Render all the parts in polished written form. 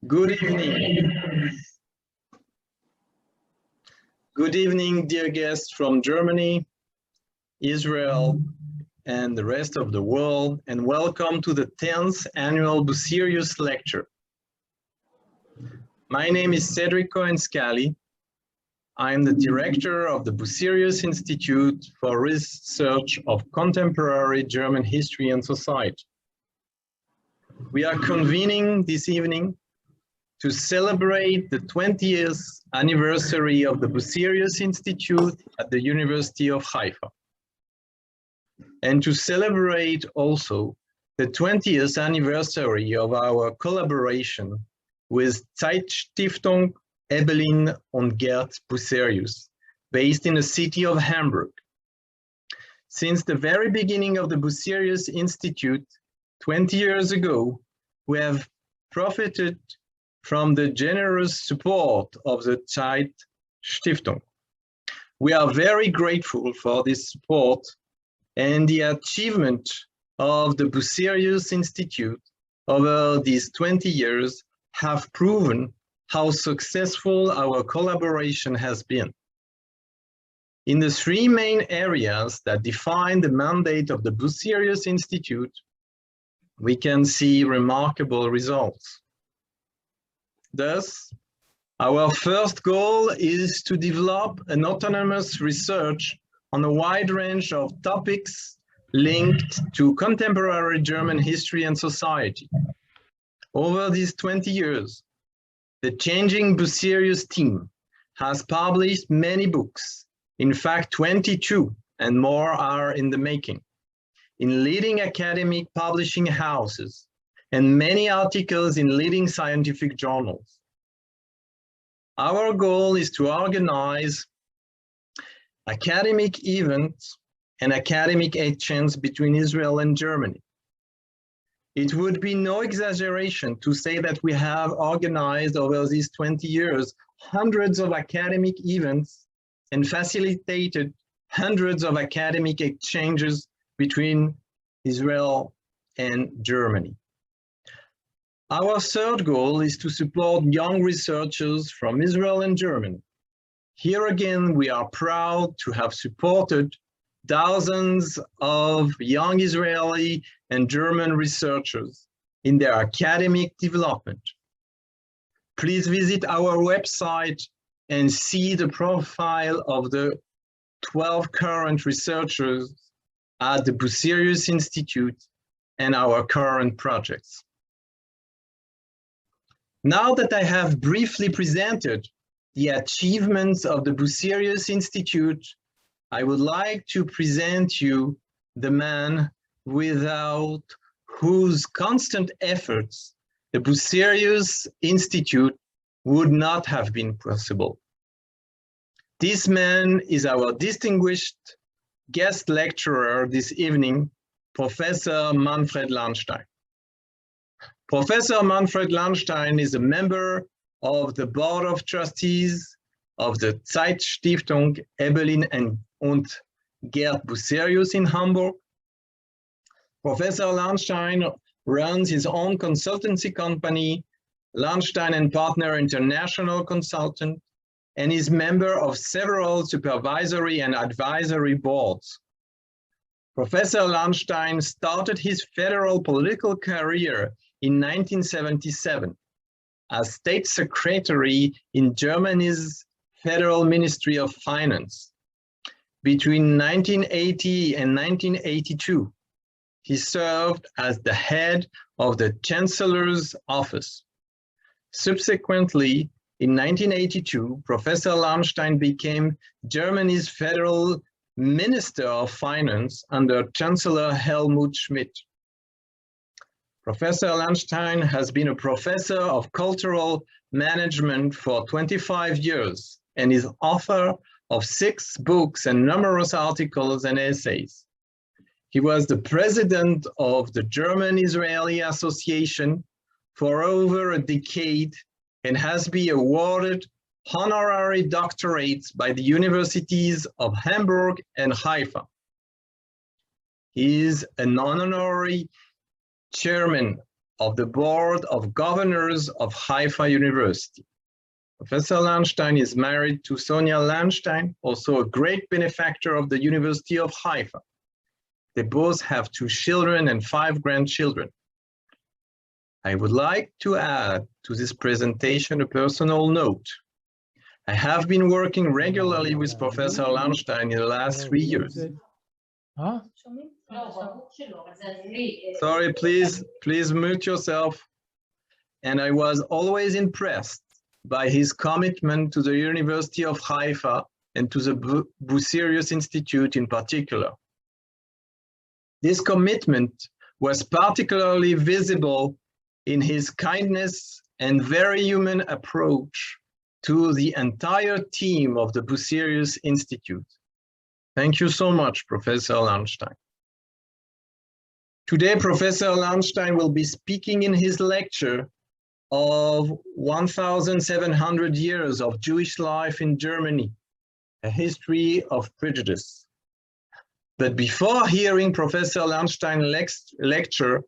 Good evening. Good evening, dear guests from Germany, Israel, and the rest of the world, and welcome to the 10th annual Bucerius lecture. My name is Cedric Cohen-Scali. I'm the director of the Bucerius Institute for Research of Contemporary German History and Society. We are convening this evening to celebrate the 20th anniversary of the Bucerius Institute at the University of Haifa, and to celebrate also the 20th anniversary of our collaboration with ZEIT-Stiftung, Ebelin and Gerd Bucerius, based in the city of Hamburg. Since the very beginning of the Bucerius Institute 20 years ago, we have profited from the generous support of the ZEIT-Stiftung. We are very grateful for this support, and the achievement of the Bucerius Institute over these 20 years have proven how successful our collaboration has been. In the three main areas that define the mandate of the Bucerius Institute, we can see remarkable results. Thus, our first goal is to develop an autonomous research on a wide range of topics linked to contemporary German history and society. Over these 20 years, the changing Bucerius team has published many books, in fact 22, and more are in the making, in leading academic publishing houses, and many articles in leading scientific journals. Our goal is to organize academic events and academic exchange between Israel and Germany. It would be no exaggeration to say that we have organized over these 20 years hundreds of academic events and facilitated hundreds of academic exchanges between Israel and Germany. Our third goal is to support young researchers from Israel and Germany. Here again, we are proud to have supported thousands of young Israeli and German researchers in their academic development. Please visit our website and see the profile of the 12 current researchers at the Bucerius Institute and our current projects. Now that I have briefly presented the achievements of the Bucerius Institute, I would like to present you the man without whose constant efforts the Bucerius Institute would not have been possible. This man is our distinguished guest lecturer this evening, Professor Manfred Lahnstein. Professor Manfred Lahnstein is a member of the Board of Trustees of the ZEIT-Stiftung Ebelin and Gerd Bucerius in Hamburg. Professor Lahnstein runs his own consultancy company, Lahnstein and Partner International Consultant, and is member of several supervisory and advisory boards. Professor Lahnstein started his federal political career in 1977 as State Secretary in Germany's Federal Ministry of Finance. Between 1980 and 1982, he served as the head of the Chancellor's Office. Subsequently, in 1982, Professor Lahnstein became Germany's Federal Minister of Finance under Chancellor Helmut Schmidt. Professor Lahnstein has been a professor of cultural management for 25 years and is author of 6 books and numerous articles and essays. He was the president of the German-Israeli Association for over a decade and has been awarded honorary doctorates by the universities of Hamburg and Haifa. He is an honorary chairman of the Board of Governors of Haifa University. Professor Lahnstein is married to Sonia Lahnstein, also a great benefactor of the University of Haifa. They both have 2 children and 5 grandchildren. I would like to add to this presentation a personal note. I have been working regularly with Professor Lahnstein in the last 3 years. Huh? Sorry, please mute yourself. And I was always impressed by his commitment to the University of Haifa and to the Bucerius Institute in particular. This commitment was particularly visible in his kindness and very human approach to the entire team of the Bucerius Institute. Thank you so much, Professor Lahnstein. Today, Professor Lahnstein will be speaking in his lecture of 1,700 years of Jewish life in Germany, a history of prejudice. But before hearing Professor Lahnstein's lecture,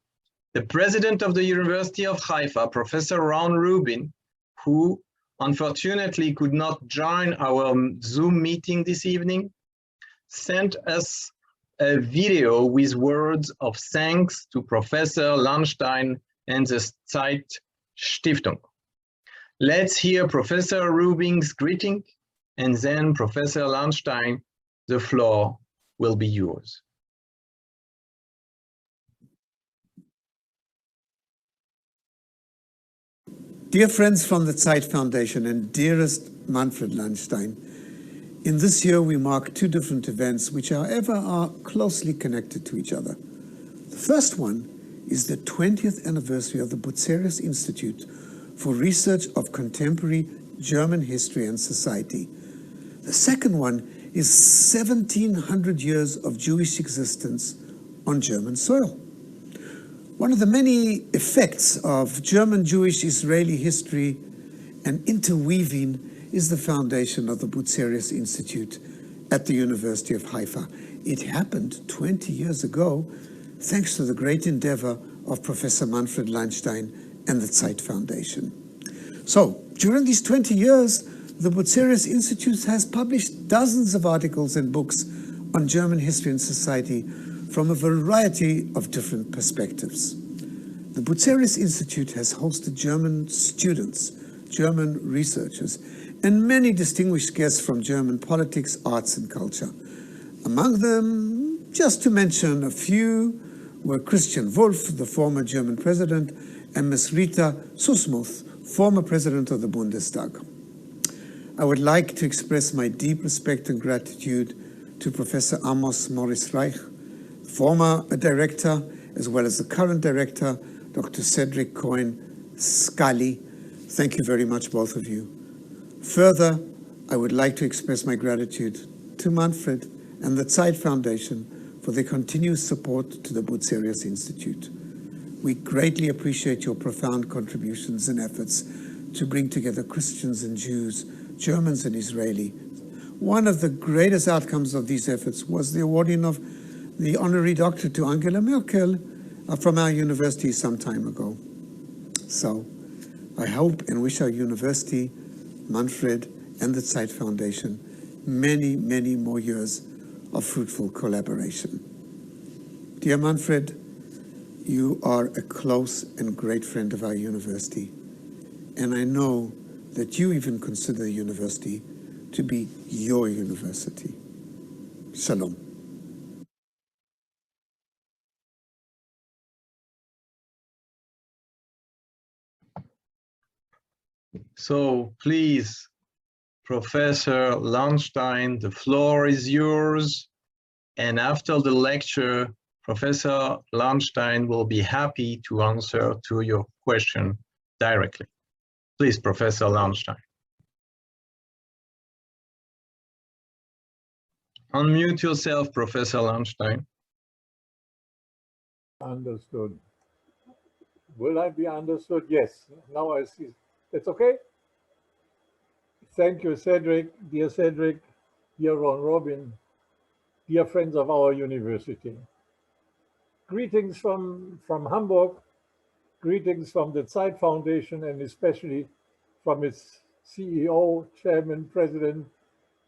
the president of the University of Haifa, Professor Ron Rubin, who unfortunately could not join our Zoom meeting this evening, sent us a video with words of thanks to Professor Lahnstein and the ZEIT-Stiftung. Let's hear Professor Rubin's greeting, and then Professor Lahnstein, the floor will be yours. Dear friends from the ZEIT Foundation and dearest Manfred Lahnstein, in this year we mark 2 different events which however are closely connected to each other. The first one is the 20th anniversary of the Bucerius Institute for Research of Contemporary German History and Society. The second one is 1,700 years of Jewish existence on German soil. One of the many effects of German Jewish-Israeli history and interweaving is the foundation of the Bucerius Institute at the University of Haifa. It happened 20 years ago, thanks to the great endeavor of Professor Manfred Lahnstein and the ZEIT Foundation. So, during these 20 years, the Bucerius Institute has published dozens of articles and books on German history and society from a variety of different perspectives. The Bucerius Institute has hosted German students, German researchers, and many distinguished guests from German politics, arts, and culture. Among them, just to mention a few, were Christian Wulff, the former German president, and Ms. Rita Susmuth, former president of the Bundestag. I would like to express my deep respect and gratitude to Professor Amos Morris Reich, former director, as well as the current director, Dr. Cedric Cohen-Scully. Thank you very much, both of you. Further, I would like to express my gratitude to Manfred and the ZEIT Foundation for their continuous support to the Bucerius Institute. We greatly appreciate your profound contributions and efforts to bring together Christians and Jews, Germans and Israelis. One of the greatest outcomes of these efforts was the awarding of the honorary doctorate to Angela Merkel from our university some time ago. So I hope and wish our university, Manfred and the ZEIT Foundation many, many more years of fruitful collaboration. Dear Manfred, you are a close and great friend of our university, and I know that you even consider the university to be your university. Shalom. So please, Professor Lahnstein, the floor is yours. And after the lecture, Professor Lahnstein will be happy to answer to your question directly. Please, Professor Lahnstein. Unmute yourself, Professor Lahnstein. Understood. Will I be understood? Yes. Now I see. That's okay? Thank you, Cedric. Dear Cedric, dear Ron Robin, dear friends of our university. Greetings from Hamburg. Greetings from the ZEIT Foundation and especially from its CEO, Chairman, President,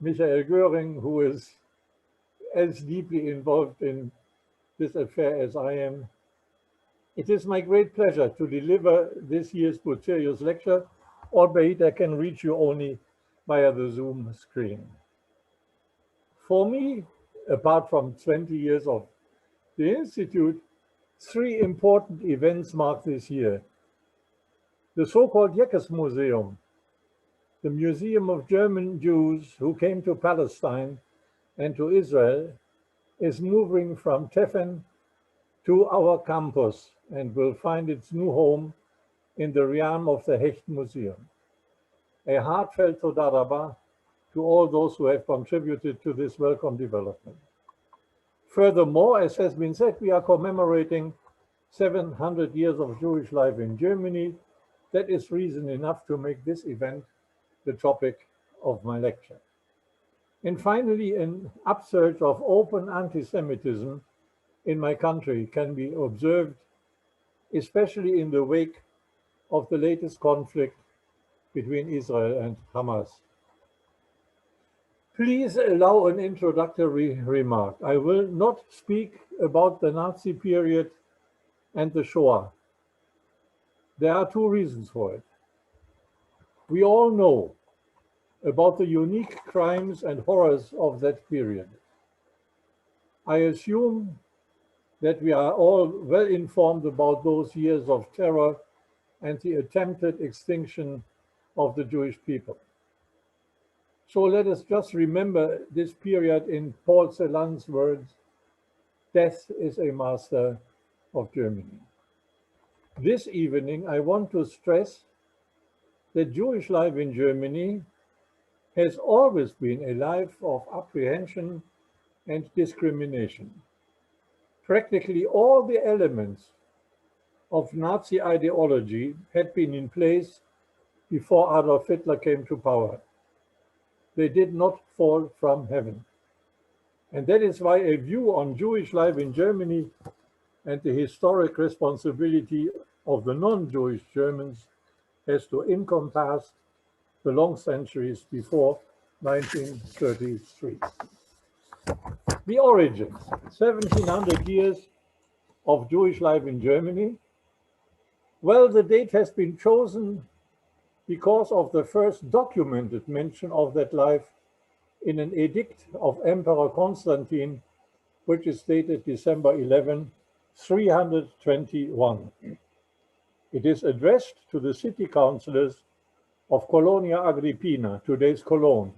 Michael Göring, who is as deeply involved in this affair as I am. It is my great pleasure to deliver this year's Bucerius lecture, albeit I can reach you only via the Zoom screen. For me, apart from 20 years of the Institute, 3 important events mark this year. The so-called Jeckes Museum, the Museum of German Jews who came to Palestine and to Israel, is moving from Teffen to our campus and will find its new home in the realm of the Hecht Museum. A heartfelt toda rabah to all those who have contributed to this welcome development. Furthermore, as has been said, we are commemorating 700 years of Jewish life in Germany. That is reason enough to make this event the topic of my lecture. And finally, an upsurge of open anti-Semitism in my country can be observed, especially in the wake of the latest conflict between Israel and Hamas. Please allow an introductory remark. I will not speak about the Nazi period and the Shoah. There are 2 reasons for it. We all know about the unique crimes and horrors of that period. I assume that we are all well informed about those years of terror and the attempted extinction of the Jewish people. So let us just remember this period in Paul Celan's words, "Death is a master of Germany." This evening, I want to stress that Jewish life in Germany has always been a life of apprehension and discrimination. Practically all the elements of Nazi ideology had been in place before Adolf Hitler came to power. They did not fall from heaven. And that is why a view on Jewish life in Germany and the historic responsibility of the non-Jewish Germans has to encompass the long centuries before 1933. The origins, 1700 years of Jewish life in Germany. Well, the date has been chosen because of the first documented mention of that life in an edict of Emperor Constantine, which is dated December 11, 321. It is addressed to the city councillors of Colonia Agrippina, today's Cologne.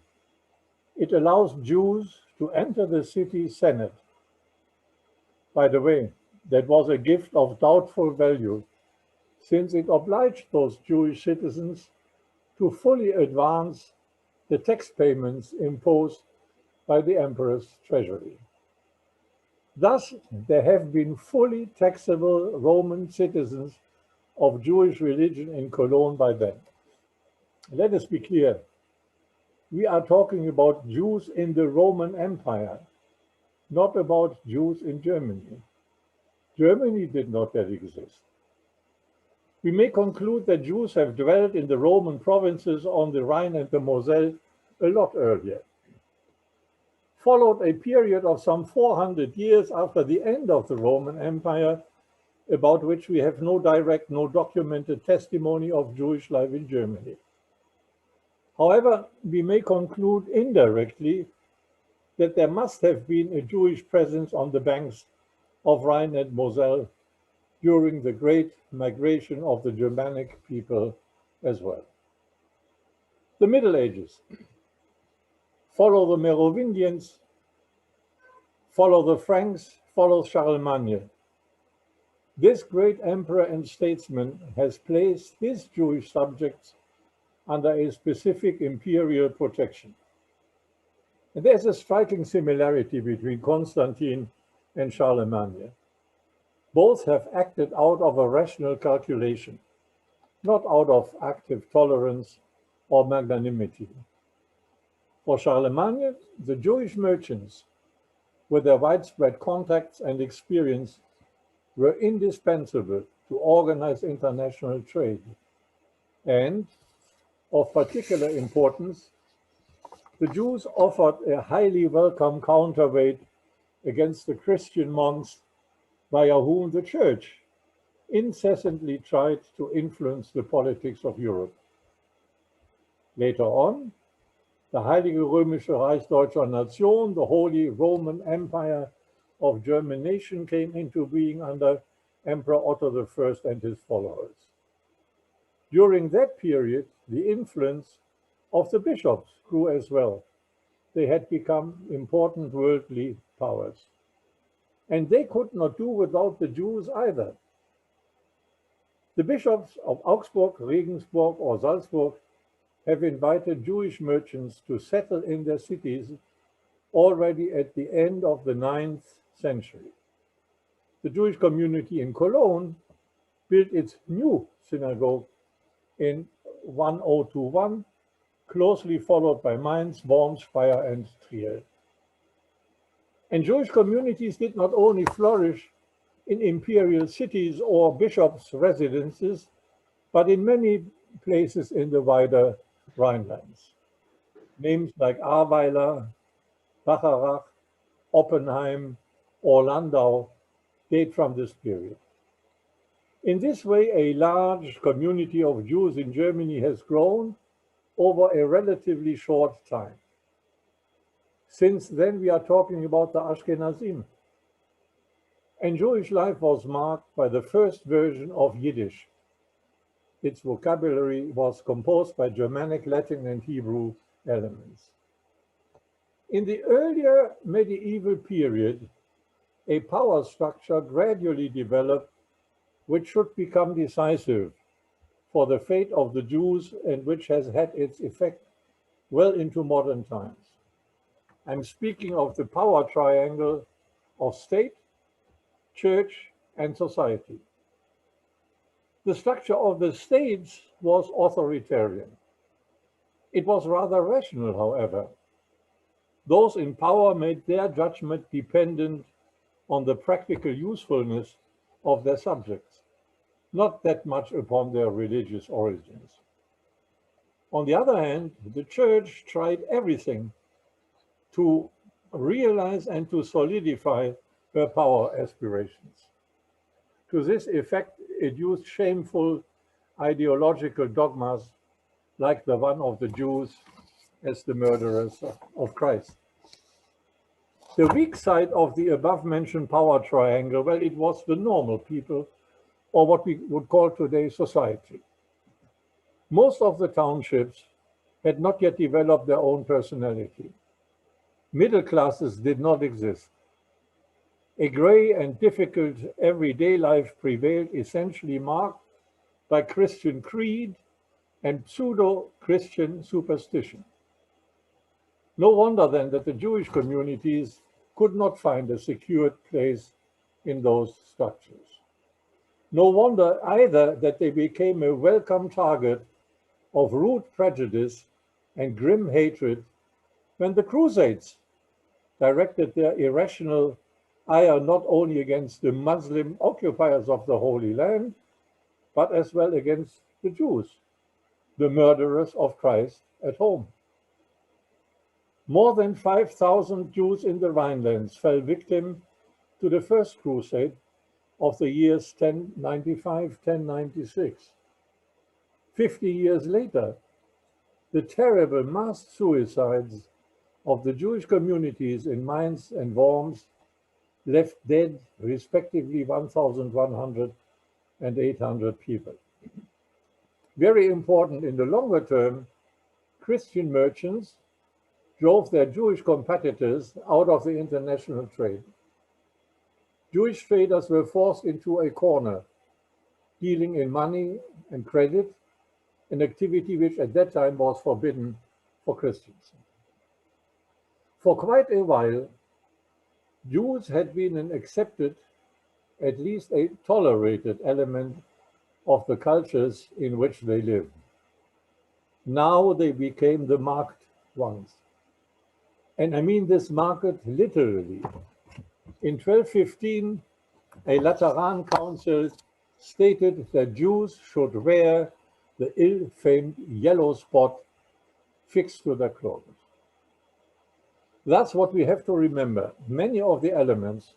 It allows Jews to enter the city senate. By the way, that was a gift of doubtful value, since it obliged those Jewish citizens to fully advance the tax payments imposed by the emperor's treasury. Thus, there have been fully taxable Roman citizens of Jewish religion in Cologne by then. Let us be clear. We are talking about Jews in the Roman Empire, not about Jews in Germany. Germany did not yet exist. We may conclude that Jews have dwelt in the Roman provinces on the Rhine and the Moselle a lot earlier. Followed a period of some 400 years after the end of the Roman Empire, about which we have no direct, no documented testimony of Jewish life in Germany. However, we may conclude indirectly that there must have been a Jewish presence on the banks of Rhine and Moselle during the great migration of the Germanic people as well. The Middle Ages. Follow the Merovingians, follow the Franks, follow Charlemagne. This great emperor and statesman has placed his Jewish subjects under a specific imperial protection. And there's a striking similarity between Constantine and Charlemagne. Both have acted out of a rational calculation, not out of active tolerance or magnanimity. For Charlemagne, the Jewish merchants, with their widespread contacts and experience, were indispensable to organize international trade. And, of particular importance, the Jews offered a highly welcome counterweight against the Christian monks via whom the Church incessantly tried to influence the politics of Europe. Later on, the Heilige Römische Reich Deutscher Nation, the Holy Roman Empire of German nation, came into being under Emperor Otto I and his followers. During that period, the influence of the bishops grew as well. They had become important worldly powers. And they could not do without the Jews either. The bishops of Augsburg, Regensburg, or Salzburg have invited Jewish merchants to settle in their cities already at the end of the 9th century. The Jewish community in Cologne built its new synagogue in 1021, closely followed by Mainz, Worms, Speyer, and Trier. And Jewish communities did not only flourish in imperial cities or bishops' residences, but in many places in the wider Rhinelands. Names like Ahrweiler, Bacharach, Oppenheim, or Landau date from this period. In this way, a large community of Jews in Germany has grown over a relatively short time. Since then, we are talking about the Ashkenazim. And Jewish life was marked by the first version of Yiddish. Its vocabulary was composed by Germanic, Latin, and Hebrew elements. In the earlier medieval period, a power structure gradually developed which should become decisive for the fate of the Jews and which has had its effect well into modern times. I'm speaking of the power triangle of state, church, and society. The structure of the states was authoritarian. It was rather rational, however. Those in power made their judgment dependent on the practical usefulness of their subjects, not that much upon their religious origins. On the other hand, the church tried everything to realize and to solidify her power aspirations. To this effect, it used shameful ideological dogmas like the one of the Jews as the murderers of Christ. The weak side of the above-mentioned power triangle, well, it was the normal people, or what we would call today society. Most of the townships had not yet developed their own personality. Middle classes did not exist. A gray and difficult everyday life prevailed, essentially marked by Christian creed and pseudo-Christian superstition. No wonder then that the Jewish communities could not find a secured place in those structures. No wonder either that they became a welcome target of rude prejudice and grim hatred when the Crusades directed their irrational ire not only against the Muslim occupiers of the Holy Land, but as well against the Jews, the murderers of Christ at home. More than 5,000 Jews in the Rhinelands fell victim to the First Crusade of the years 1095-1096. 50 years later, the terrible mass suicides of the Jewish communities in Mainz and Worms left dead, respectively, 1,100 and 800 people. Very important in the longer term, Christian merchants drove their Jewish competitors out of the international trade. Jewish traders were forced into a corner, dealing in money and credit, an activity which at that time was forbidden for Christians. For quite a while, Jews had been an accepted, at least a tolerated element of the cultures in which they lived. Now they became the marked ones. And I mean this market literally. In 1215, a Lateran council stated that Jews should wear the ill-famed yellow spot fixed to their clothes. That's what we have to remember. Many of the elements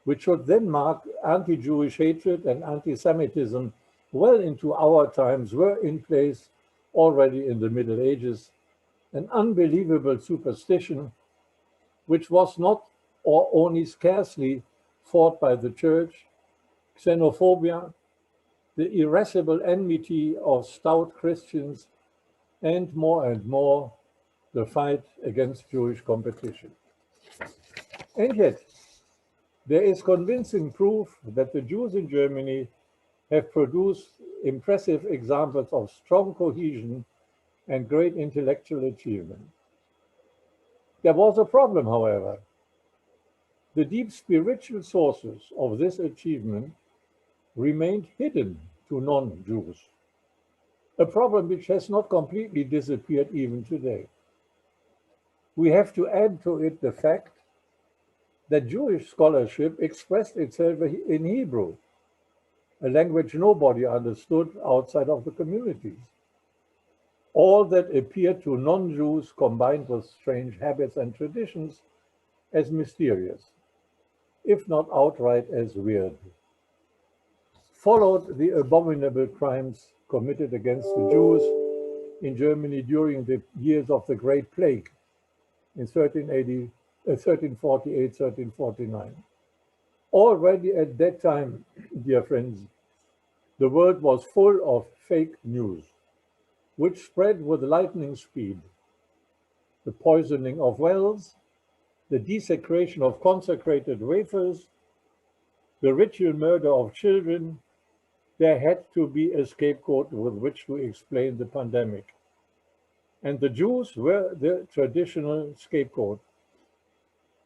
which should then mark anti-Jewish hatred and anti-Semitism well into our times were in place already in the Middle Ages. An unbelievable superstition which was not or only scarcely fought by the church, xenophobia, the irascible enmity of stout Christians, and more, the fight against Jewish competition. And yet, there is convincing proof that the Jews in Germany have produced impressive examples of strong cohesion and great intellectual achievement. There was a problem, however. The deep spiritual sources of this achievement remained hidden to non-Jews, a problem which has not completely disappeared even today. We have to add to it the fact that Jewish scholarship expressed itself in Hebrew, a language nobody understood outside of the communities. All that appeared to non-Jews, combined with strange habits and traditions, as mysterious, if not outright as weird. Followed the abominable crimes committed against the Jews in Germany during the years of the Great Plague in 1348, 1349. Already at that time, dear friends, the world was full of fake news, which spread with lightning speed. The poisoning of wells, the desecration of consecrated wafers, the ritual murder of children. There had to be a scapegoat with which to explain the pandemic. And the Jews were the traditional scapegoat.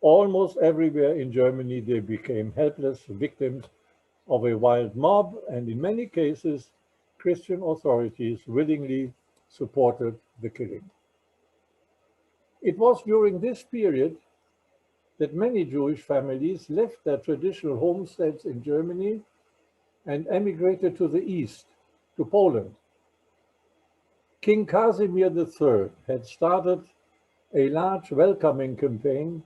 Almost everywhere in Germany, they became helpless victims of a wild mob, and in many cases, Christian authorities willingly supported the killing. It was during this period that many Jewish families left their traditional homesteads in Germany and emigrated to the east, to Poland. King Casimir III had started a large welcoming campaign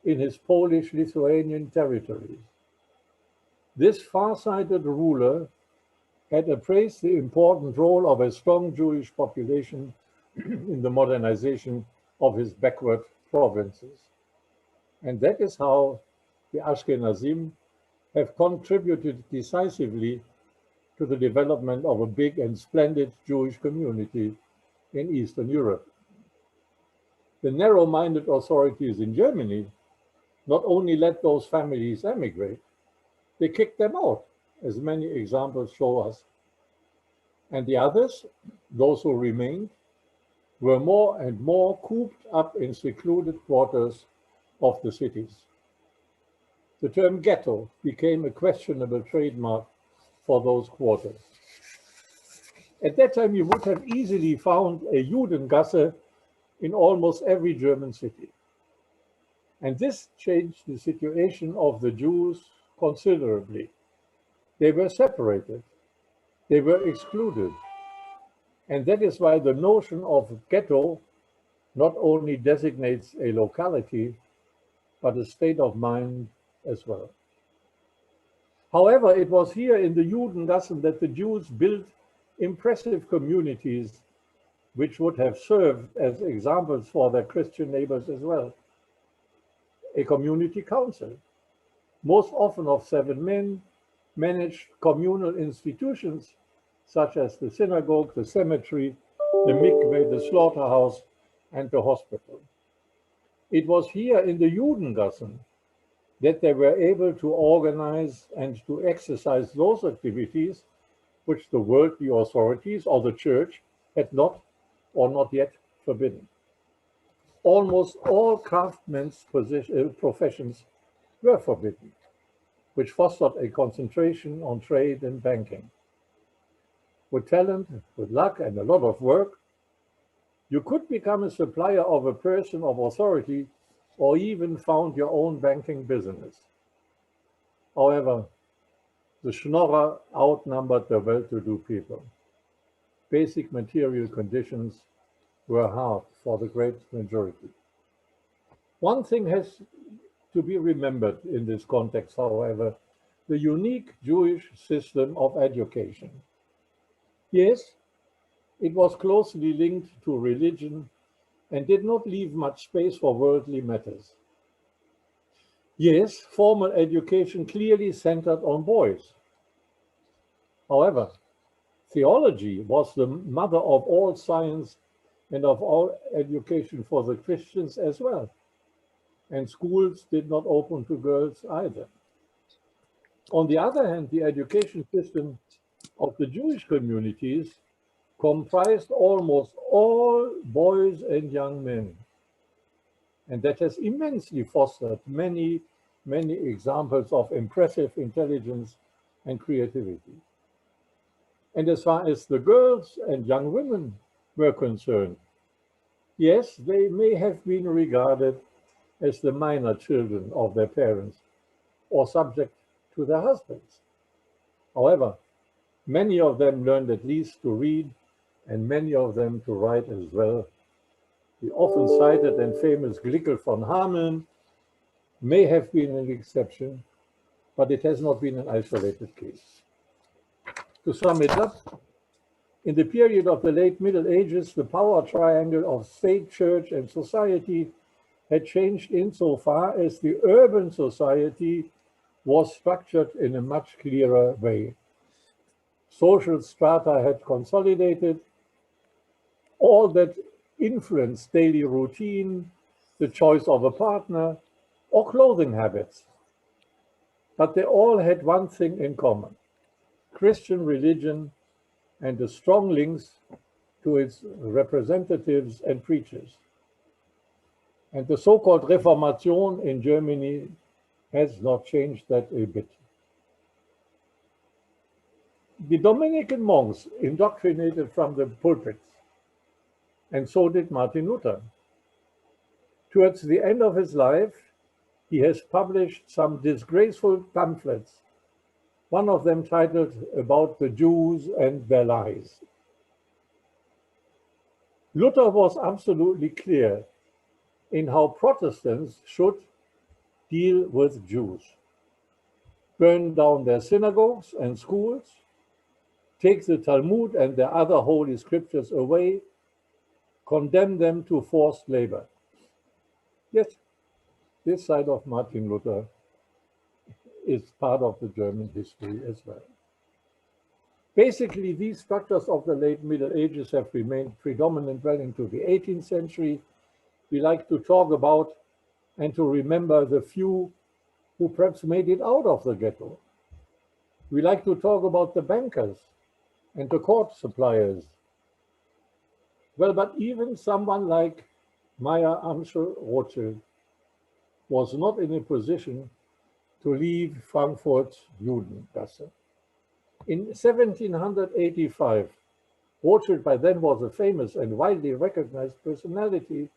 in his Polish-Lithuanian territories. This far-sighted ruler had appraised the important role of a strong Jewish population in the modernization of his backward provinces. And that is how the Ashkenazim have contributed decisively to the development of a big and splendid Jewish community in Eastern Europe. The narrow-minded authorities in Germany not only let those families emigrate, they kicked them out, as many examples show us. And the others, those who remained, were more and more cooped up in secluded quarters of the cities. The term ghetto became a questionable trademark for those quarters. At that time, you would have easily found a Judengasse in almost every German city. And this changed the situation of the Jews considerably. They were separated. They were excluded. And that is why the notion of ghetto not only designates a locality, but a state of mind as well. However, it was here in the Judengassen that the Jews built impressive communities which would have served as examples for their Christian neighbors as well. A community council, most often of 7 men, managed communal institutions such as the synagogue, the cemetery, the mikveh, the slaughterhouse, and the hospital. It was here in the Judengassen that they were able to organize and to exercise those activities which the worldly authorities or the church had not or not yet forbidden. Almost all craftsmen's professions were forbidden, which fostered a concentration on trade and banking. With talent, with luck, and a lot of work, you could become a supplier of a person of authority or even found your own banking business. However, The Schnorrer outnumbered the well-to-do people. Basic material conditions were hard for the great majority. One thing has to be remembered in this context, however, the unique Jewish system of education. Yes, it was closely linked to religion and did not leave much space for worldly matters. Yes, formal education clearly centered on boys. However, theology was the mother of all science and of all education for the Christians as well. And schools did not open to girls either. On the other hand, the education system of the Jewish communities comprised almost all boys and young men. And that has immensely fostered many, many examples of impressive intelligence and creativity. And as far as the girls and young women were concerned, yes, they may have been regarded as the minor children of their parents or subject to their husbands. However, many of them learned at least to read and many of them to write as well. The often cited and famous Glickel von Hameln may have been an exception, but it has not been an isolated case. To sum it up, in the period of the late Middle Ages, the power triangle of state, church, and society had changed insofar as the urban society was structured in a much clearer way. Social strata had consolidated. All that influenced daily routine, the choice of a partner, or clothing habits. But they all had one thing in common: Christian religion and the strong links to its representatives and preachers. And the so-called Reformation in Germany has not changed that a bit. The Dominican monks indoctrinated from the pulpits, and so did Martin Luther. Towards the end of his life, he has published some disgraceful pamphlets, one of them titled "About the Jews and Their Lies." Luther was absolutely clear in how Protestants should deal with Jews: burn down their synagogues and schools, take the Talmud and their other holy scriptures away, condemn them to forced labor. Yes, this side of Martin Luther is part of the German history as well. Basically, these structures of the late Middle Ages have remained predominant well into the 18th century. We like to talk about and to remember the few who perhaps made it out of the ghetto. We like to talk about the bankers and the court suppliers. Well, but even someone like Meyer Amschel Rothschild was not in a position to leave Frankfurt's Judengasse. In 1785, Rothschild by then was a famous and widely recognized personality.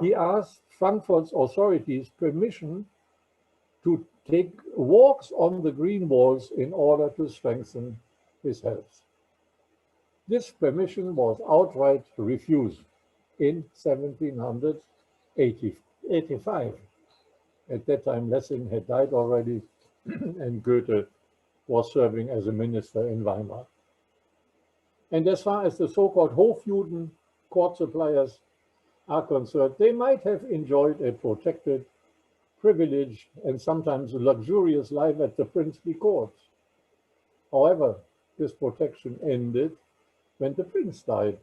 He asked Frankfurt's authorities permission to take walks on the green walls in order to strengthen his health. This permission was outright refused in 1785. At that time, Lessing had died already, and Goethe was serving as a minister in Weimar. And as far as the so-called Hofjuden, court suppliers, are concerned, they might have enjoyed a protected, privileged, and sometimes luxurious life at the princely courts. However, this protection ended when the prince died,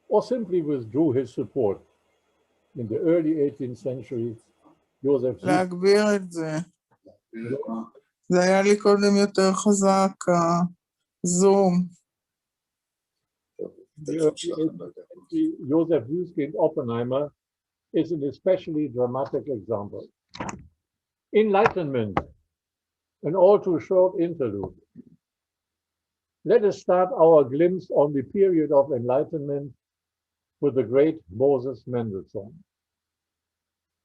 or simply withdrew his support. In the early 18th century, Joseph להגביר את זה. זה היה לי קודם יותר חזק, זום. Joseph Zuskind Oppenheimer is an especially dramatic example. Enlightenment, an all too short interlude. Let us start our glimpse on the period of enlightenment with the great Moses Mendelssohn.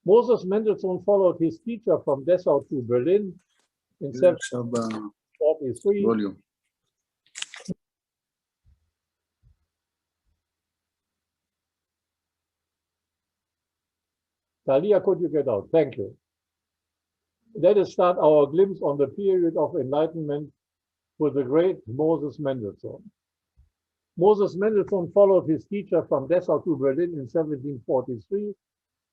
Moses Mendelssohn followed his teacher from Dessau to Berlin in 43. Volume. Talia, could you get out? Thank you. Let us start our glimpse on the period of enlightenment with the great Moses Mendelssohn. Moses Mendelssohn followed his teacher from Dessau to Berlin in 1743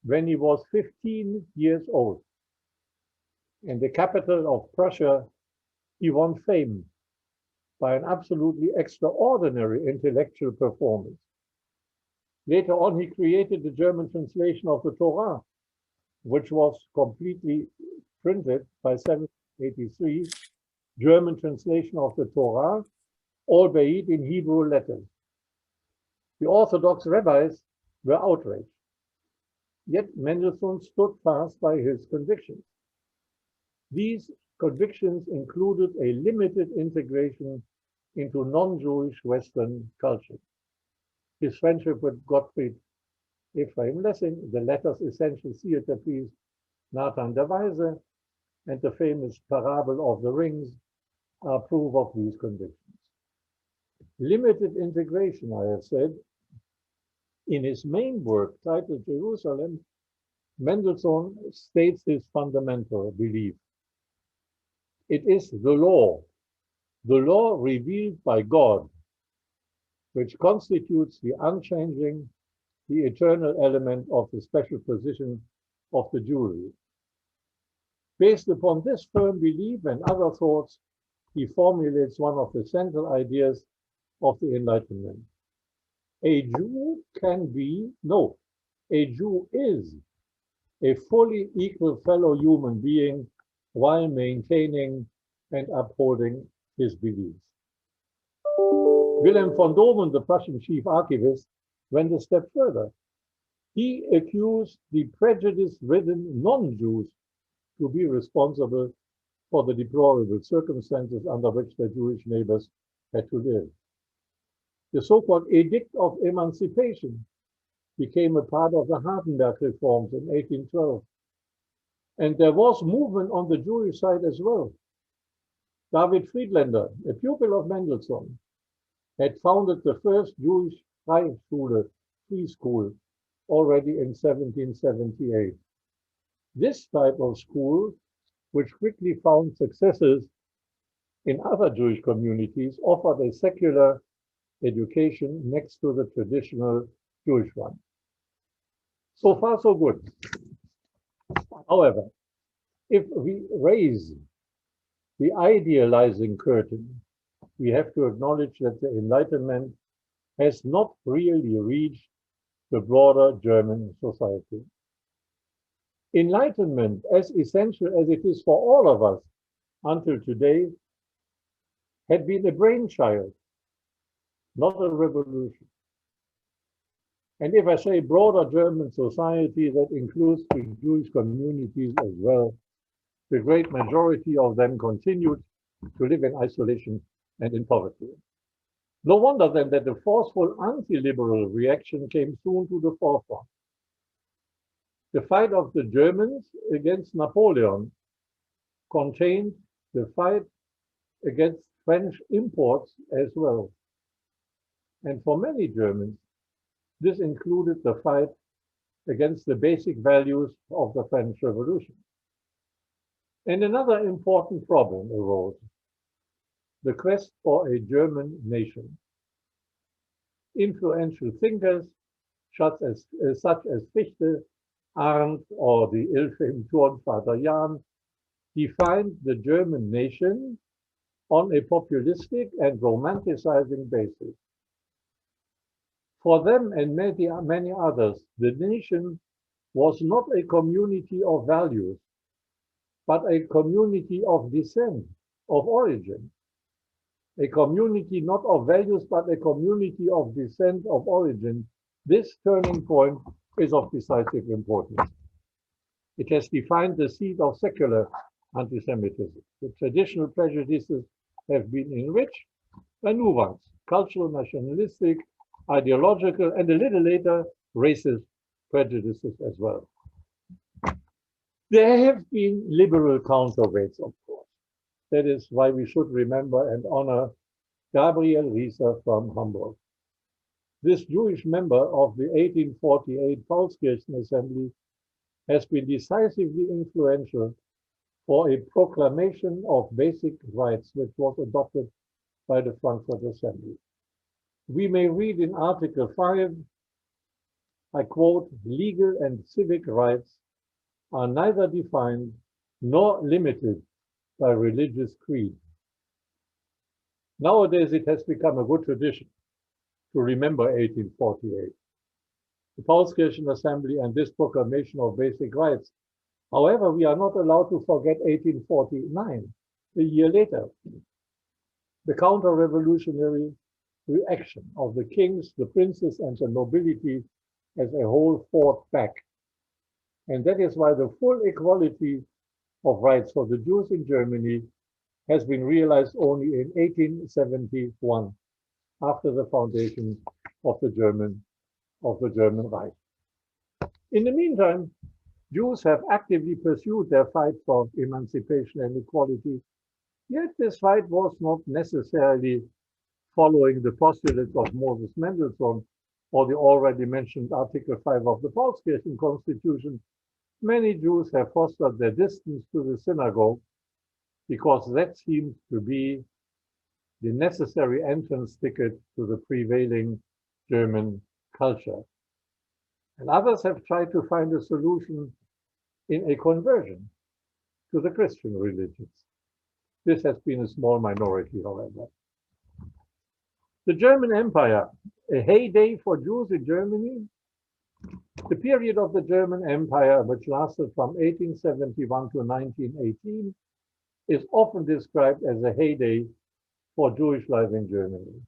when he was 15 years old. In the capital of Prussia, he won fame by an absolutely extraordinary intellectual performance. Later on, he created the German translation of the Torah, which was completely printed by 1783, German translation of the Torah, albeit in Hebrew letters. The Orthodox rabbis were outraged. Yet Mendelssohn stood fast by his convictions. These convictions included a limited integration into non-Jewish Western culture. His friendship with Gottfried Ephraim Lessing, the latter's essential theater piece, Nathan der Weise, and the famous Parable of the Rings are proof of these convictions. Limited integration, I have said. In his main work, titled Jerusalem, Mendelssohn states his fundamental belief. It is the law revealed by God, which constitutes the unchanging, the eternal element of the special position of the Jewry. Based upon this firm belief and other thoughts, he formulates one of the central ideas of the Enlightenment. A Jew a Jew is a fully equal fellow human being while maintaining and upholding his beliefs. Wilhelm von Domen, the Prussian chief archivist, went a step further. He accused the prejudice-ridden non-Jews to be responsible for the deplorable circumstances under which their Jewish neighbors had to live. The so-called Edict of Emancipation became a part of the Hardenberg reforms in 1812. And there was movement on the Jewish side as well. David Friedländer, a pupil of Mendelssohn, had founded the first Jewish free school already in 1778. This type of school, which quickly found successors in other Jewish communities, offered a secular education next to the traditional Jewish one. So far, so good. However, if we raise the idealizing curtain, we have to acknowledge that the Enlightenment has not really reached the broader German society. Enlightenment, as essential as it is for all of us until today, had been a brainchild, not a revolution. And if I say broader German society, that includes the Jewish communities as well. The great majority of them continued to live in isolation and in poverty. No wonder then that the forceful anti-liberal reaction came soon to the forefront. The fight of the Germans against Napoleon contained the fight against French imports as well. And for many Germans, this included the fight against the basic values of the French Revolution. And another important problem arose: the quest for a German nation. Influential thinkers, such as Fichte, Arndt, or the ill-famed Turnvater Jahn, defined the German nation on a populistic and romanticizing basis. For them and many others, the nation was not a community of values, but a community of descent, of origin. A community not of values, but a community of descent, of origin. This turning point is of decisive importance. It has defined the seed of secular anti-Semitism. The traditional prejudices have been enriched by new ones: cultural, nationalistic, ideological, and a little later, racist prejudices as well. There have been liberal counterweights, of course. That is why we should remember and honor Gabriel Rieser from Hamburg. This Jewish member of the 1848 Paulskirchen Assembly has been decisively influential for a proclamation of basic rights which was adopted by the Frankfurt Assembly. We may read in Article 5, I quote, legal and civic rights are neither defined nor limited by religious creed. Nowadays, it has become a good tradition to remember 1848, the Paulskirchen Assembly and this proclamation of basic rights. However, we are not allowed to forget 1849, a year later. The counter-revolutionary reaction of the kings, the princes, and the nobility as a whole fought back. And that is why the full equality of rights for the Jews in Germany has been realized only in 1871, after the foundation of the German Reich. In the meantime, Jews have actively pursued their fight for emancipation and equality, yet this fight was not necessarily following the postulates of Moses Mendelssohn or the already mentioned Article 5 of the Paulskirchen Constitution. Many Jews have fostered their distance to the synagogue because that seems to be the necessary entrance ticket to the prevailing German culture. And others have tried to find a solution in a conversion to the Christian religions. This has been a small minority, however. The German Empire, a heyday for Jews in Germany. The period of the German Empire, which lasted from 1871 to 1918, is often described as a heyday for Jewish life in Germany.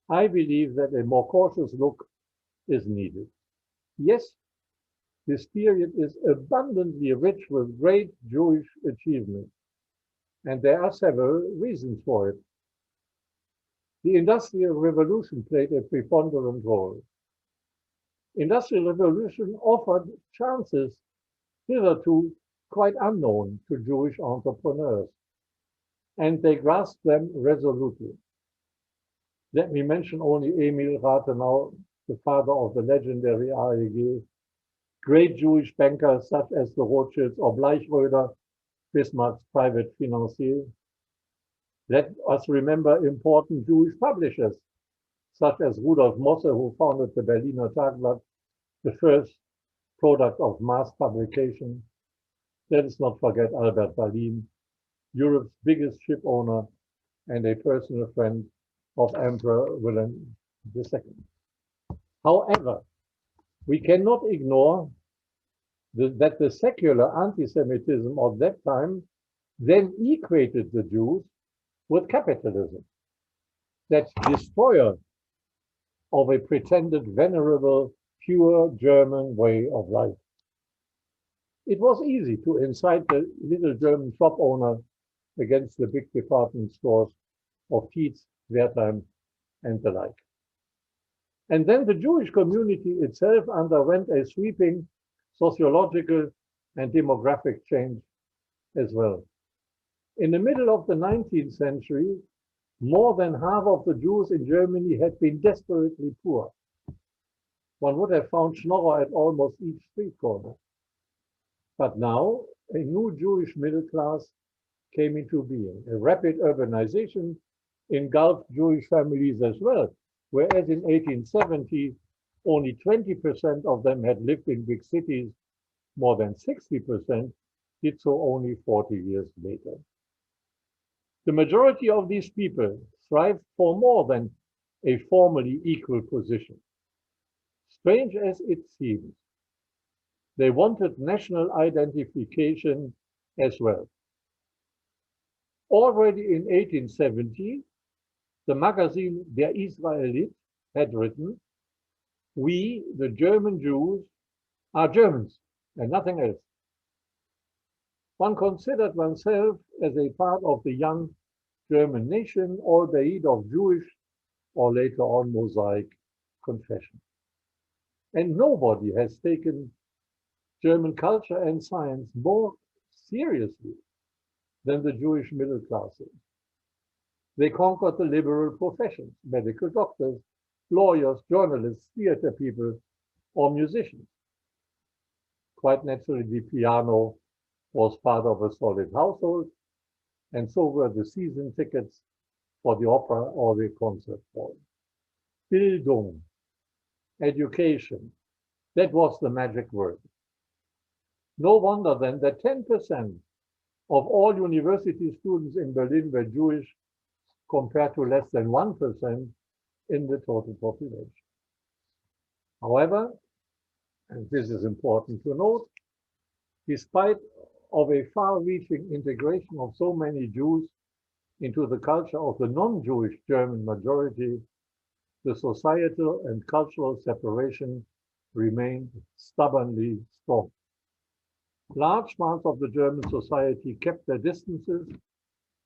I believe that a more cautious look is needed. Yes, this period is abundantly rich with great Jewish achievements, and there are several reasons for it. The Industrial Revolution played a preponderant role. Industrial Revolution offered chances hitherto quite unknown to Jewish entrepreneurs, and they grasped them resolutely. Let me mention only Emil Rathenau, the father of the legendary AEG, great Jewish bankers such as the Rothschilds or Bleichroeder, Bismarck's private financier. Let us remember important Jewish publishers, such as Rudolf Mosse, who founded the Berliner Tagblatt, the first product of mass publication. Let us not forget Albert Berlin, Europe's biggest ship owner and a personal friend of Emperor Wilhelm II. However, we cannot ignore that the secular anti-Semitism of that time then equated the Jews with capitalism, that destroyer of a pretended venerable, pure German way of life. It was easy to incite the little German shop owner against the big department stores of Tietz, Wertheim, and the like. And then the Jewish community itself underwent a sweeping sociological and demographic change as well. In the middle of the 19th century, more than half of the Jews in Germany had been desperately poor. One would have found Schnorrer at almost each street corner. But now, a new Jewish middle class came into being. A rapid urbanization engulfed Jewish families as well, whereas in 1870, only 20% of them had lived in big cities. More than 60% did so only 40 years later. The majority of these people thrived for more than a formally equal position. Strange as it seems, they wanted national identification as well. Already in 1870, the magazine Der Israelit had written, "We, the German Jews, are Germans and nothing else." One considered oneself as a part of the young German nation, albeit of Jewish or later on Mosaic confession. And nobody has taken German culture and science more seriously than the Jewish middle classes. They conquered the liberal professions, medical doctors, lawyers, journalists, theater people, or musicians. Quite naturally, the piano was part of a solid household, and so were the season tickets for the opera or the concert hall. Bildung, education, that was the magic word. No wonder then that 10% of all university students in Berlin were Jewish, compared to less than 1% in the total population. However, and this is important to note, despite of a far-reaching integration of so many Jews into the culture of the non-Jewish German majority, the societal and cultural separation remained stubbornly strong. Large parts of the German society kept their distances,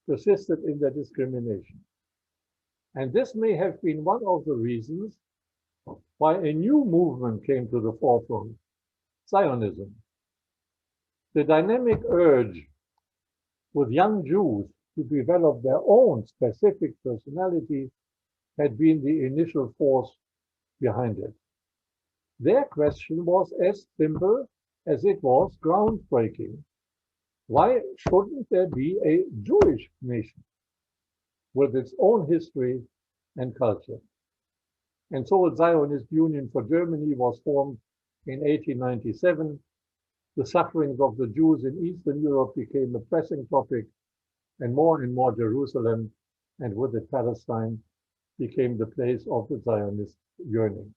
persisted in their discrimination. And this may have been one of the reasons why a new movement came to the forefront, Zionism. The dynamic urge with young Jews to develop their own specific personality had been the initial force behind it. Their question was as simple as it was groundbreaking. Why shouldn't there be a Jewish nation with its own history and culture? And so a Zionist Union for Germany was formed in 1897. The sufferings of the Jews in Eastern Europe became a pressing topic, and more Jerusalem, and with it Palestine, became the place of the Zionist yearning.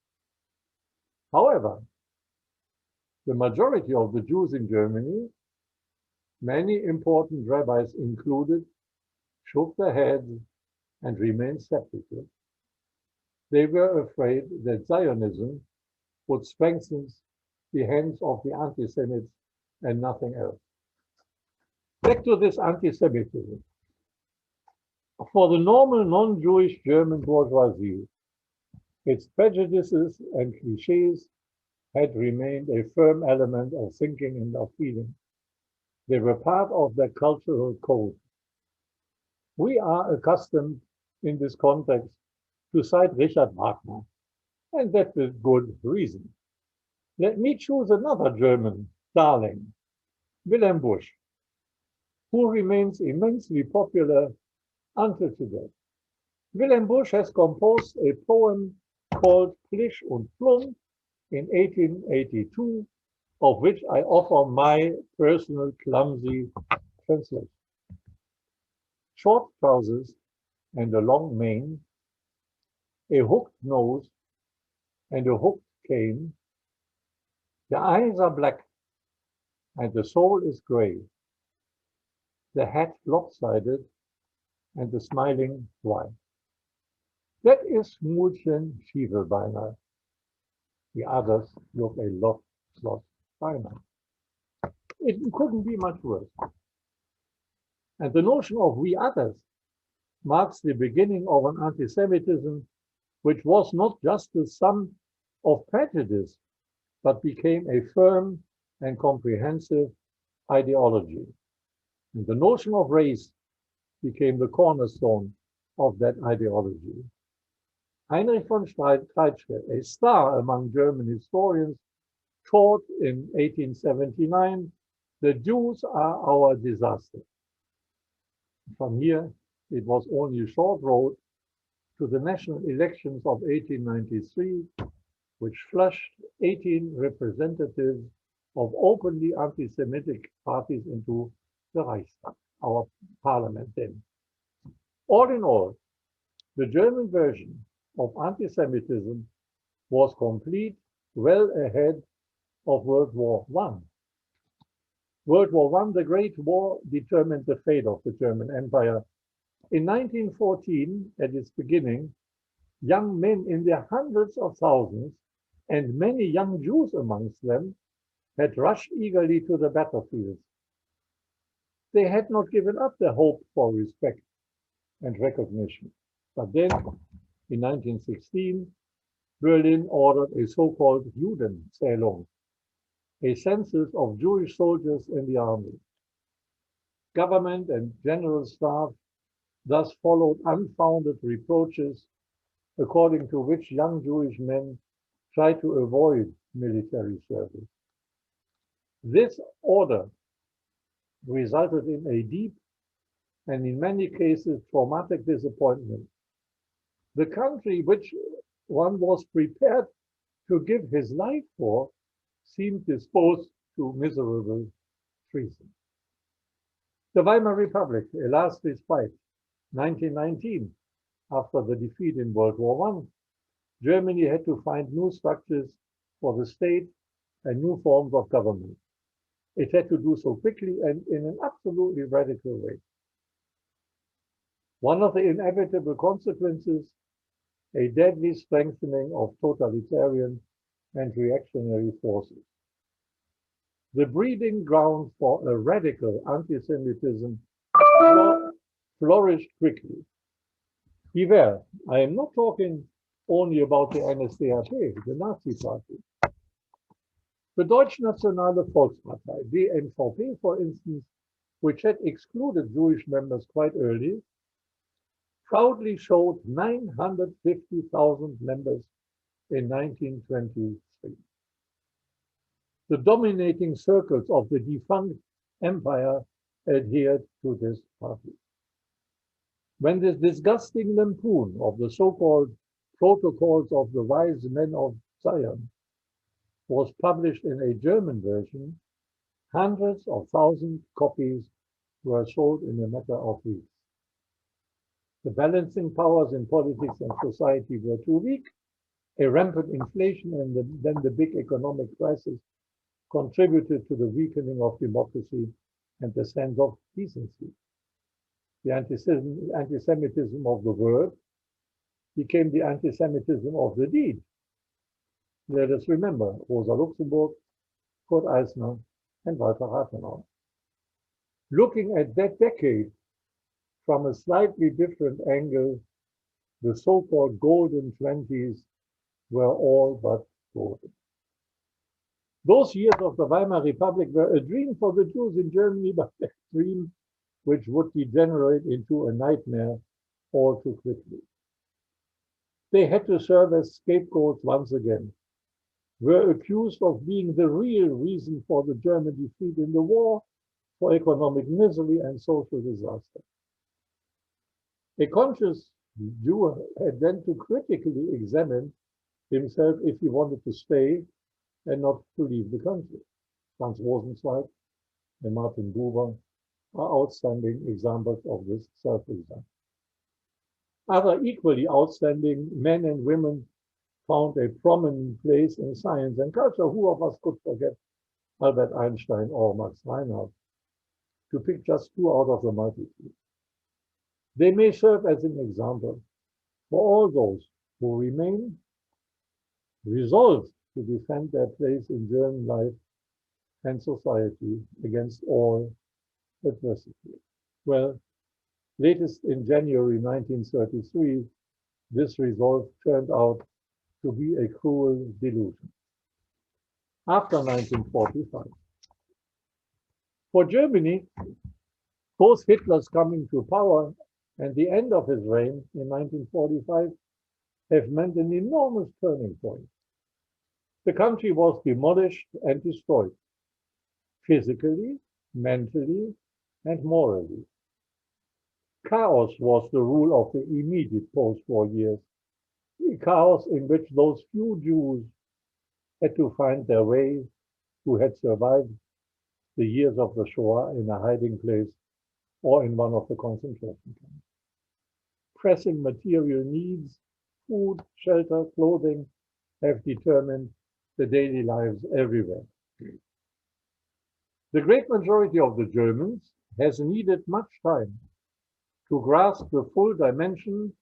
However, the majority of the Jews in Germany, many important rabbis included, shook their heads and remained skeptical. They were afraid that Zionism would strengthen the hands of the anti-Semites and nothing else. Back to this anti-Semitism. For the normal non-Jewish German bourgeoisie, its prejudices and cliches had remained a firm element of thinking and of feeling. They were part of their cultural code. We are accustomed in this context to cite Richard Wagner, and that with good reason. Let me choose another German darling, Wilhelm Busch, who remains immensely popular until today. Wilhelm Busch has composed a poem called Plisch und Plump in 1882, of which I offer my personal clumsy translation. Short trousers and a long mane, a hooked nose and a hooked cane. The eyes are black and the soul is gray. The hat lopsided and the smiling white. That is Smulchen Schiefelbeiner. The others look a lot finer. It couldn't be much worse. And the notion of we others marks the beginning of an anti-Semitism which was not just the sum of prejudice, but became a firm and comprehensive ideology. And the notion of race became the cornerstone of that ideology. Heinrich von Treitschke, a star among German historians, taught in 1879, the Jews are our disaster. From here, it was only a short road to the national elections of 1893, which flushed 18 representatives of openly anti-Semitic parties into the Reichstag, our parliament then. All in all, the German version of anti-Semitism was complete well ahead of World War I. World War I, the Great War, determined the fate of the German Empire. In 1914, at its beginning, young men in their hundreds of thousands, and many young Jews amongst them, had rushed eagerly to the battlefields. They had not given up their hope for respect and recognition. But then, in 1916, Berlin ordered a so-called Judenzählung, a census of Jewish soldiers in the army. Government and general staff thus followed unfounded reproaches according to which young Jewish men tried to avoid military service. This order resulted in a deep and in many cases traumatic disappointment. The country which one was prepared to give his life for seemed disposed to miserable treason. The Weimar Republic, a last respite, 1919, after the defeat in World War I, Germany had to find new structures for the state and new forms of government. It had to do so quickly and in an absolutely radical way. One of the inevitable consequences, a deadly strengthening of totalitarian and reactionary forces. The breeding ground for a radical anti-Semitism flourished quickly. Beware, I am not talking only about the NSDAP, the Nazi party. The Deutschnationale Volkspartei, DNVP, for instance, which had excluded Jewish members quite early, proudly showed 950,000 members in 1923. The dominating circles of the defunct empire adhered to this party. When this disgusting lampoon of the so-called Protocols of the Wise Men of Zion was published in a German version, hundreds of thousands of copies were sold in a matter of weeks. The balancing powers in politics and society were too weak. A rampant inflation and then the big economic crisis contributed to the weakening of democracy and the sense of decency. The anti-Semitism of the word became the anti-Semitism of the deed. Let us remember Rosa Luxemburg, Kurt Eisner, and Walter Rathenau. Looking at that decade from a slightly different angle, the so-called golden 20s were all but golden. Those years of the Weimar Republic were a dream for the Jews in Germany, but a dream which would degenerate into a nightmare all too quickly. They had to serve as scapegoats once again, were accused of being the real reason for the German defeat in the war, for economic misery and social disaster. A conscious Jew had then to critically examine himself if he wanted to stay and not to leave the country. Franz Rosenzweig and Martin Buber are outstanding examples of this self-exam. Other equally outstanding men and women found a prominent place in science and culture. Who of us could forget Albert Einstein or Max Reinhardt, to pick just two out of the multitude? They may serve as an example for all those who remain resolved to defend their place in German life and society against all adversity. Well, latest in January 1933, this resolve turned out to be a cruel delusion. After 1945, for Germany, both Hitler's coming to power and the end of his reign in 1945 have meant an enormous turning point. The country was demolished and destroyed, physically, mentally, and morally. Chaos was the rule of the immediate post-war years, the chaos in which those few Jews had to find their way who had survived the years of the Shoah in a hiding place or in one of the concentration camps. Pressing material needs, food, shelter, clothing, have determined the daily lives everywhere. The great majority of the Germans has needed much time to grasp the full dimension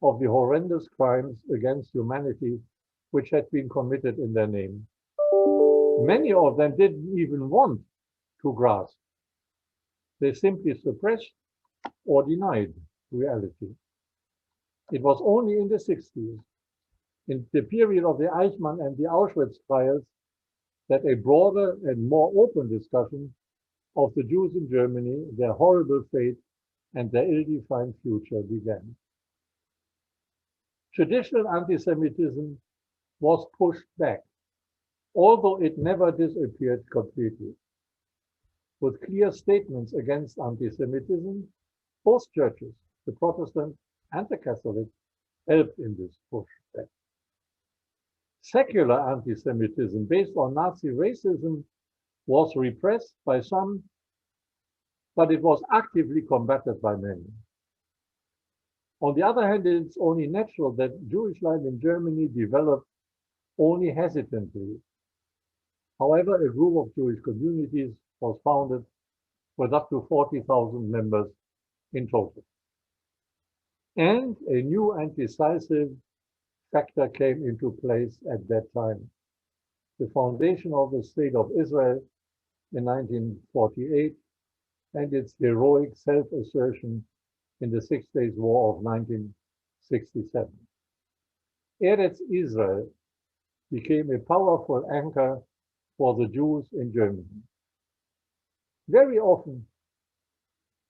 of the horrendous crimes against humanity which had been committed in their name. Many of them didn't even want to grasp. They simply suppressed or denied reality. It was only in the 60s, in the period of the Eichmann and the Auschwitz trials, that a broader and more open discussion of the Jews in Germany, their horrible fate, and their ill-defined future began. Traditional anti-Semitism was pushed back, although it never disappeared completely. With clear statements against anti-Semitism, both churches, the Protestant and the Catholic, helped in this pushback. Secular anti-Semitism based on Nazi racism was repressed by some, but it was actively combated by many. On the other hand, it's only natural that Jewish life in Germany developed only hesitantly. However, a group of Jewish communities was founded with up to 40,000 members in total. And a new and decisive factor came into place at that time. The foundation of the State of Israel in 1948 and its heroic self-assertion in the Six Days War of 1967. Eretz Israel became a powerful anchor for the Jews in Germany. Very often,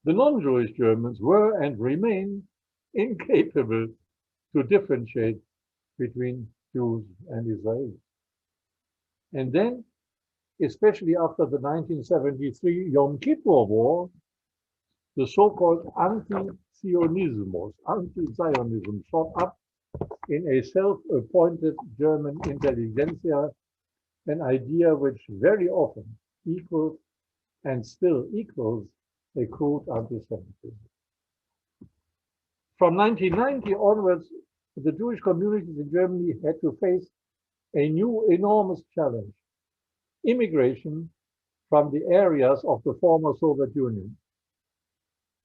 the non-Jewish Germans were and remain incapable to differentiate between Jews and Israelis. And then, especially after the 1973 Yom Kippur War, the so-called anti-Zionism shot up in a self-appointed German intelligentsia, an idea which very often equals and still equals a crude anti-Semitism. From 1990 onwards, the Jewish communities in Germany had to face a new enormous challenge: immigration from the areas of the former Soviet Union.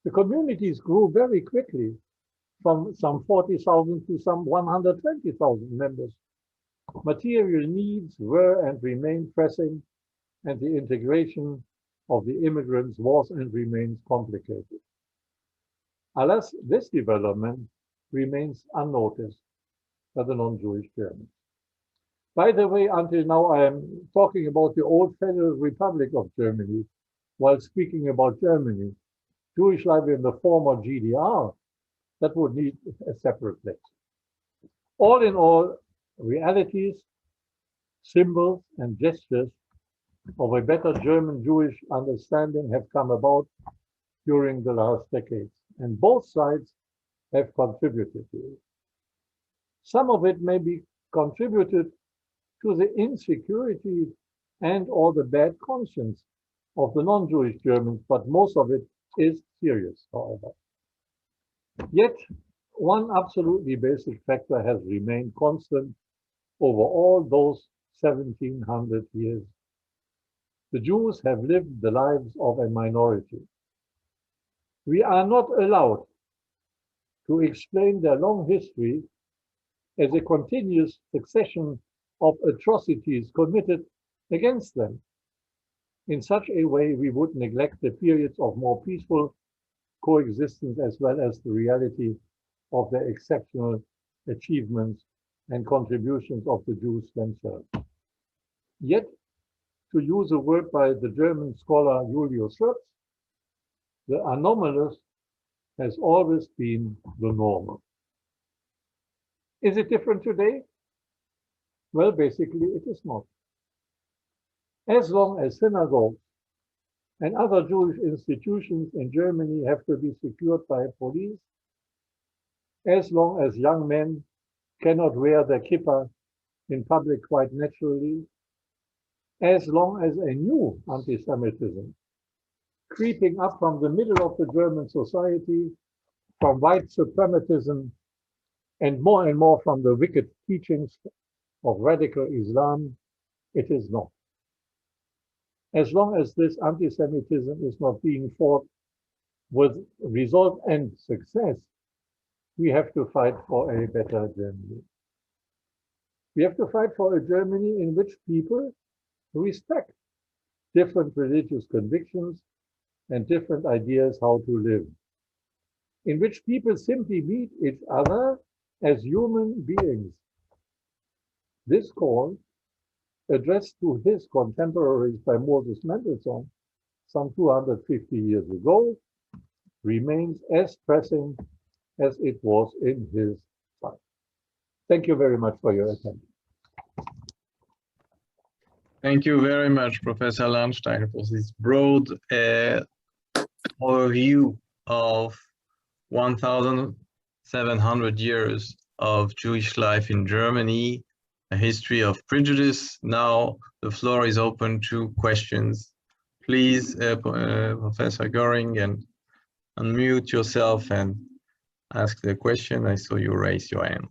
The communities grew very quickly, from some 40,000 to some 120,000 members. Material needs were and remain pressing, and the integration of the immigrants was and remains complicated. Alas, this development remains unnoticed by the non-Jewish Germans. By the way, until now I am talking about the old Federal Republic of Germany, while speaking about Germany. Jewish life in the former GDR, that would need a separate lecture. All in all, realities, symbols, and gestures of a better German-Jewish understanding have come about during the last decades, and both sides have contributed to it. Some of it may be contributed to the insecurity and or the bad conscience of the non-Jewish Germans, but most of it is serious, however. Yet, one absolutely basic factor has remained constant over all those 1700 years. The Jews have lived the lives of a minority. We are not allowed to explain their long history as a continuous succession of atrocities committed against them. In such a way, we would neglect the periods of more peaceful coexistence as well as the reality of the exceptional achievements and contributions of the Jews themselves. Yet, to use a word by the German scholar Julius Schurz, the anomalous has always been the normal. Is it different today? Well, basically it is not. As long as synagogues and other Jewish institutions in Germany have to be secured by police, as long as young men cannot wear their kippah in public quite naturally, as long as a new anti-Semitism creeping up from the middle of the German society, from white suprematism, and more from the wicked teachings of radical Islam, it is not. As long as this anti-Semitism is not being fought with resolve and success, we have to fight for a better Germany. We have to fight for a Germany in which people respect different religious convictions and different ideas how to live, in which people simply meet each other as human beings. This call, addressed to his contemporaries by Moses Mendelssohn, some 250 years ago remains as pressing as it was in his time. Thank you very much for your attention. Thank you very much, Professor Lahnstein, for this broad overview of 1,700 years of Jewish life in Germany, a history of prejudice. Now the floor is open to questions. Please, Professor Göring, and unmute yourself and ask the question. I saw you raise your hand.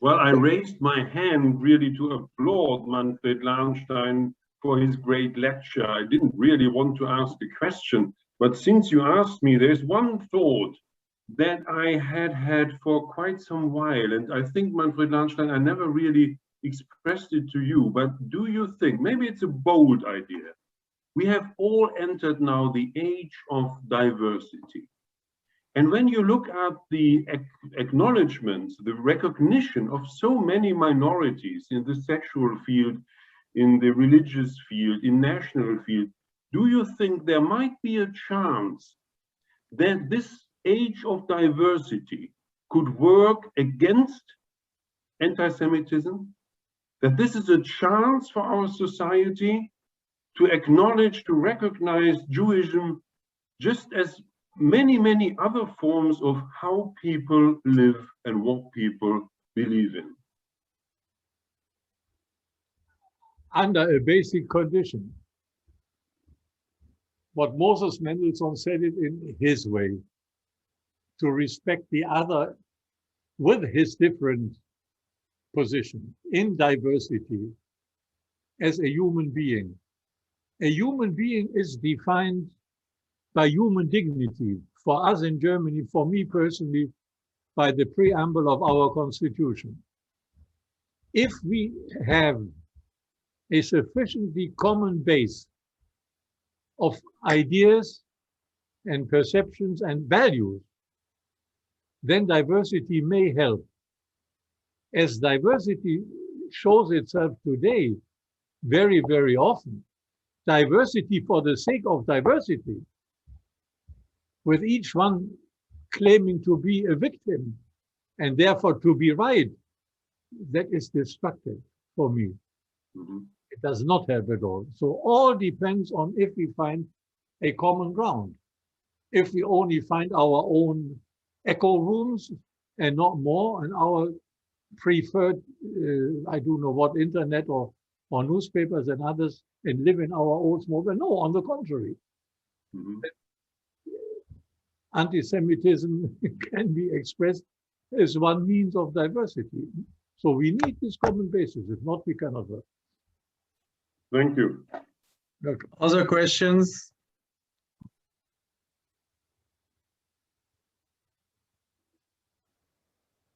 Well, I raised my hand really to applaud Manfred Lahnstein for his great lecture. I didn't really want to ask a question, but since you asked me, there's one thought that I had for quite some while, and I think, Manfred Lahnstein, I never really expressed it to you, but do you think, maybe it's a bold idea, we have all entered now the age of diversity. And when you look at the acknowledgements, the recognition of so many minorities in the sexual field, in the religious field, in national field, do you think there might be a chance that this age of diversity could work against anti-Semitism? That this is a chance for our society to acknowledge, to recognize Jewism just as many other forms of how people live and what people believe in? Under a basic condition. What Moses Mendelssohn said it in his way, to respect the other with his different position in diversity as a human being. A human being is defined by human dignity. For us in Germany, for me personally, by the preamble of our constitution. If we have a sufficiently common base of ideas and perceptions and values, then diversity may help. As diversity shows itself today very often, diversity for the sake of diversity, with each one claiming to be a victim and therefore to be right, that is destructive for me. Mm-hmm. It does not help at all. So all depends on if we find a common ground. If we only find our own echo rooms and not more, and our preferred, I don't know what, internet or newspapers and others, and live in our own small, but no, on the contrary. Mm-hmm. Anti-Semitism can be expressed as one means of diversity. So we need this common basis. If not, we cannot work. Thank you. Okay. Other questions?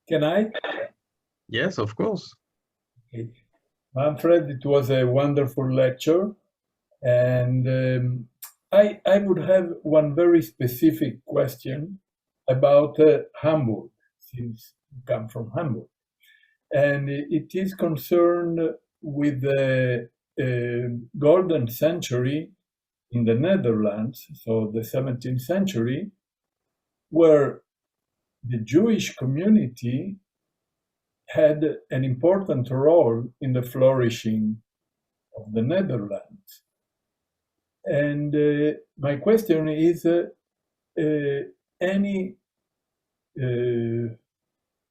Can I? Yes, of course. Okay. Manfred, it was a wonderful lecture. And I would have one very specific question about Hamburg, since you come from Hamburg. And it is concerned with the golden century in the Netherlands, so the 17th century, where the Jewish community had an important role in the flourishing of the Netherlands. And my question is, any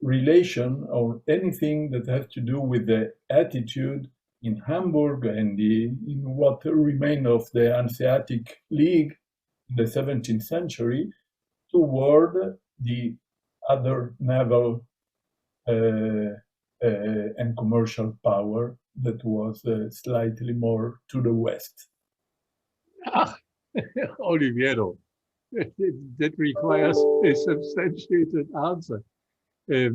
relation or anything that has to do with the attitude in Hamburg and in what remained of the Hanseatic League in the 17th century toward the other naval and commercial power that was slightly more to the west. Oliviero, that requires a substantiated answer. The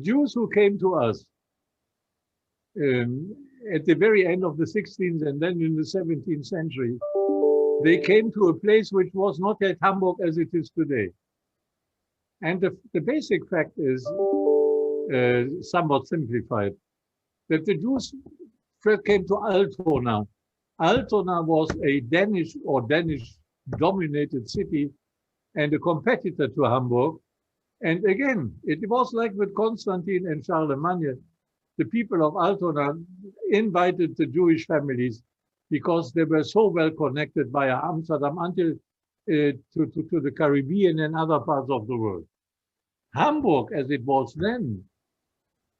Jews who came to us at the very end of the 16th and then in the 17th century, they came to a place which was not yet Hamburg as it is today. And the basic fact is, somewhat simplified, that the Jews first came to Altona Altona was a Danish or Danish-dominated city and a competitor to Hamburg. And again, it was like with Constantine and Charlemagne. The people of Altona invited the Jewish families because they were so well connected via Amsterdam until to the Caribbean and other parts of the world. Hamburg, as it was then,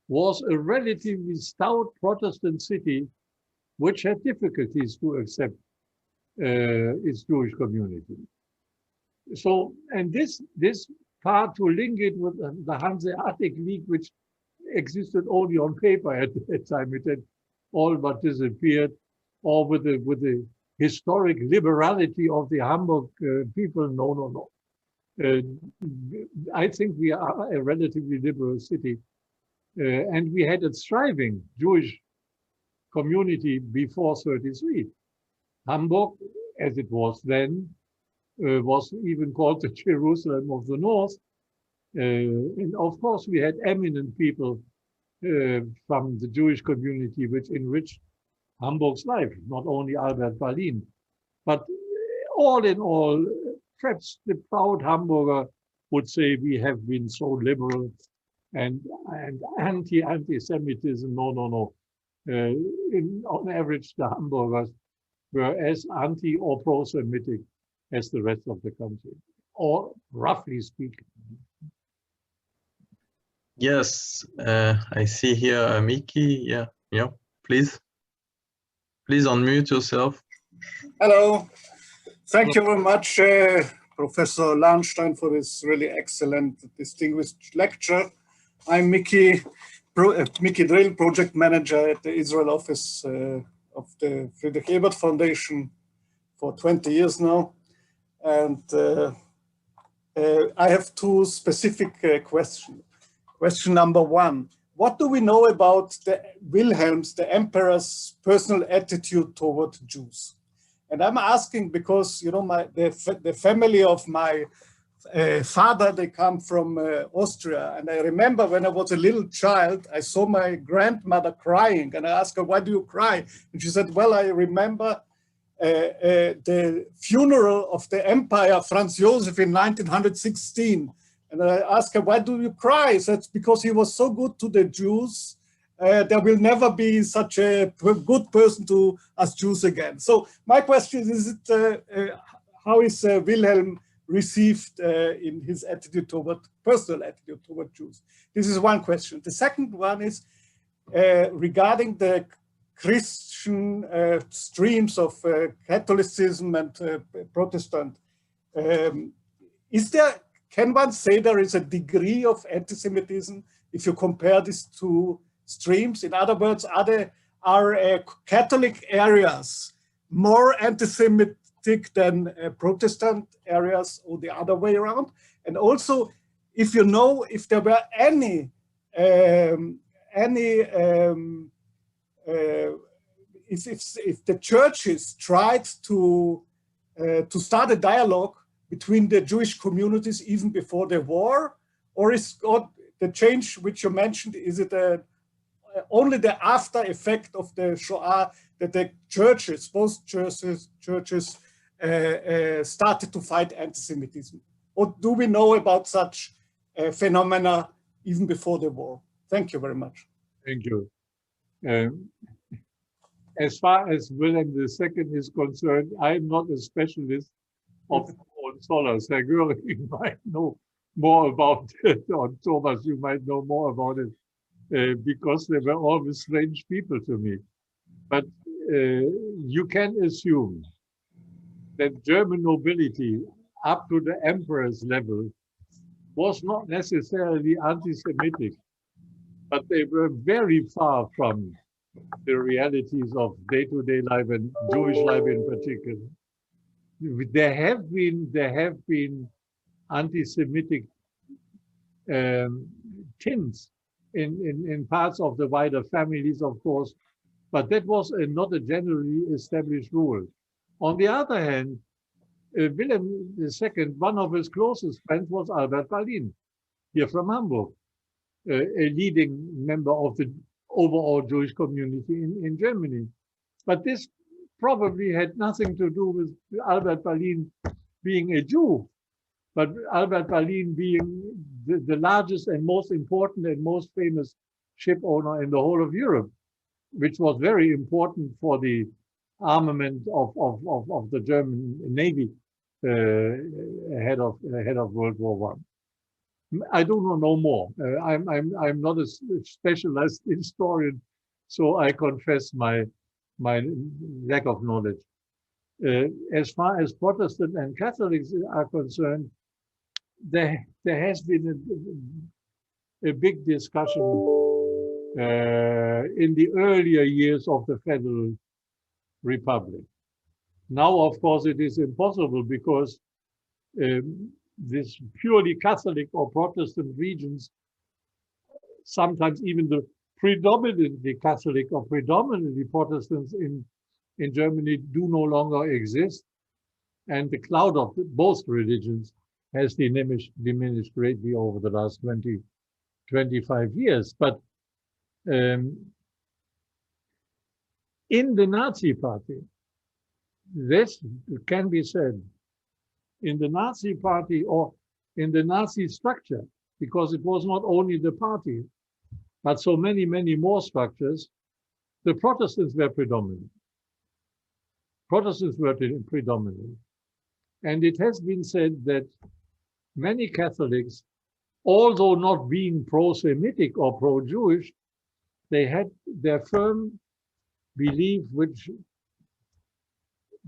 was a relatively stout Protestant city which had difficulties to accept its Jewish community. So, and this part to link it with the Hanseatic League, which existed only on paper at that time, it had all but disappeared, or with the historic liberality of the Hamburg people, no. I think we are a relatively liberal city, and we had a thriving Jewish community before 33. Hamburg, as it was then, was even called the Jerusalem of the North. And of course, we had eminent people from the Jewish community which enriched Hamburg's life, not only Albert Berlin. But all in all, perhaps the proud Hamburger would say we have been so liberal and anti-Semitism, no. On average, the Hamburgers were as anti or pro-Semitic as the rest of the country, or roughly speaking. Yes, I see here Miki. Yeah, please unmute yourself. Hello, thank you very much, Professor Lahnstein, for this really excellent, distinguished lecture. I'm Miki Drill, project manager at the Israel office of the Friedrich Ebert Foundation for 20 years now. And I have two specific questions. Question number one, what do we know about the the emperor's personal attitude toward Jews? And I'm asking because, you know, the family of my father, they come from Austria. And I remember when I was a little child, I saw my grandmother crying and I asked her, why do you cry? And she said, well, I remember the funeral of the Empire Franz Joseph in 1916. And I asked her, why do you cry? She said, because he was so good to the Jews. There will never be such a good person to us Jews again. So my question is how is Wilhelm received in his attitude toward, personal attitude toward Jews? This is one question. The second one is regarding the Christian streams of Catholicism and Protestant. Can one say there is a degree of anti-Semitism if you compare these two streams? In other words, are Catholic areas more anti-Semitic than Protestant areas, or the other way around? And also, if you know if there were if the churches tried to start a dialogue between the Jewish communities even before the war, or is the change which you mentioned, is it only the after effect of the Shoah that the churches, both churches started to fight anti-Semitism? Or do we know about such phenomena even before the war? Thank you very much. Thank you. As far as Wilhelm II is concerned, I'm not a specialist of scholars. Herr Göring might know more about it, or Thomas, you might know more about it, because they were always strange people to me. But you can assume that German nobility, up to the emperor's level, was not necessarily anti-Semitic, but they were very far from the realities of day-to-day life and Jewish life in particular. There have been anti-Semitic tints in parts of the wider families, of course, but that was not a generally established rule. On the other hand, Wilhelm II, one of his closest friends was Albert Berlin, here from Hamburg, a leading member of the overall Jewish community in Germany. But this probably had nothing to do with Albert Berlin being a Jew, but Albert Berlin being the largest and most important and most famous ship owner in the whole of Europe, which was very important for the armament of the German Navy ahead of World War I. I do not know more. I'm not a specialized historian, so I confess my lack of knowledge. As far as Protestant and Catholics are concerned, there has been a big discussion in the earlier years of the Federal Republic. Now, of course, it is impossible because this purely Catholic or Protestant regions, sometimes even the predominantly Catholic or predominantly Protestants in Germany do no longer exist. And the cloud of both religions has diminished greatly over the last 20, 25 years. But in the Nazi Party, this can be said, in the Nazi Party or in the Nazi structure, because it was not only the party, but so many, many more structures, the Protestants were predominant. Protestants were predominant. And it has been said that many Catholics, although not being pro-Semitic or pro-Jewish, they had their firm belief which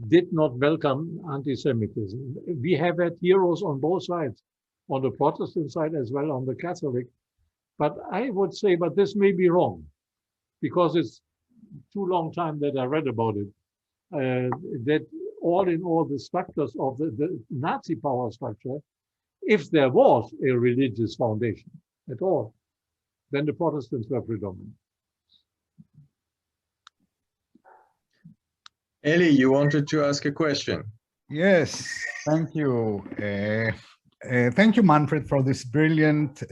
did not welcome anti-Semitism. We have had heroes on both sides, on the Protestant side as well on the Catholic. But I would say, but this may be wrong, because it's too long time that I read about it, that all in all the structures of the Nazi power structure, if there was a religious foundation at all, then the Protestants were predominant. Eli, you wanted to ask a question. Yes, thank you. Thank you, Manfred, for this brilliant,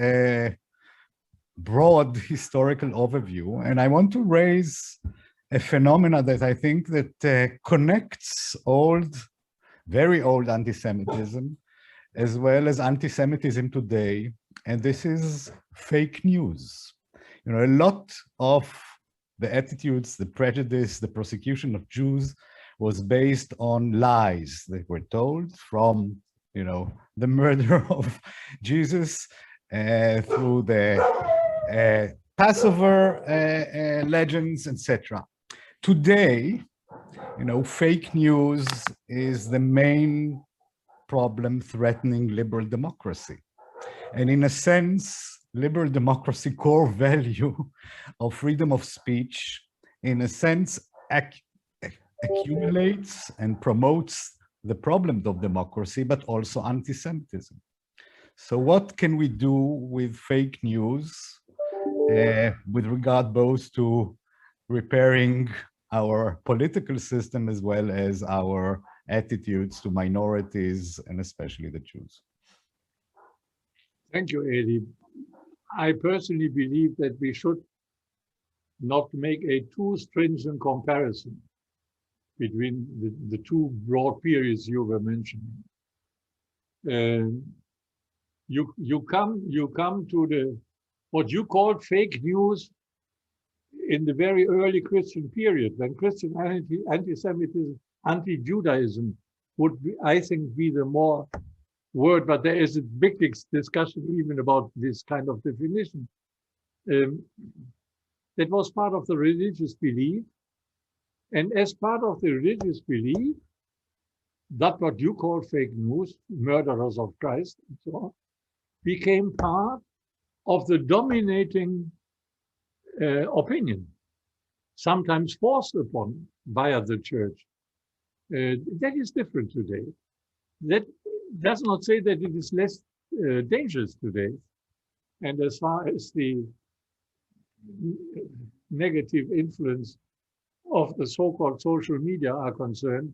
broad historical overview. And I want to raise a phenomena that I think that connects very old anti-Semitism, as well as anti-Semitism today. And this is fake news. You know, a lot of the attitudes, the prejudice, the persecution of Jews was based on lies that were told from, you know, the murder of Jesus through the Passover legends, etc. Today, you know, fake news is the main problem threatening liberal democracy. And in a sense, liberal democracy core value of freedom of speech, in a sense, accumulates and promotes the problems of democracy, but also anti-Semitism. So what can we do with fake news with regard both to repairing our political system as well as our attitudes to minorities and especially the Jews? Thank you, Eli. I personally believe that we should not make a too stringent comparison between the two broad periods you were mentioning. You come to the what you called fake news in the very early Christian period, when Christian anti-Semitism, anti-Judaism would be, I think, be the more word, but there is a big discussion even about this kind of definition. That was part of the religious belief. And as part of the religious belief, that what you call fake news, murderers of Christ, and so on, became part of the dominating opinion, sometimes forced upon via the church. That is different today. That does not say that it is less dangerous today. And as far as the negative influence of the so-called social media are concerned,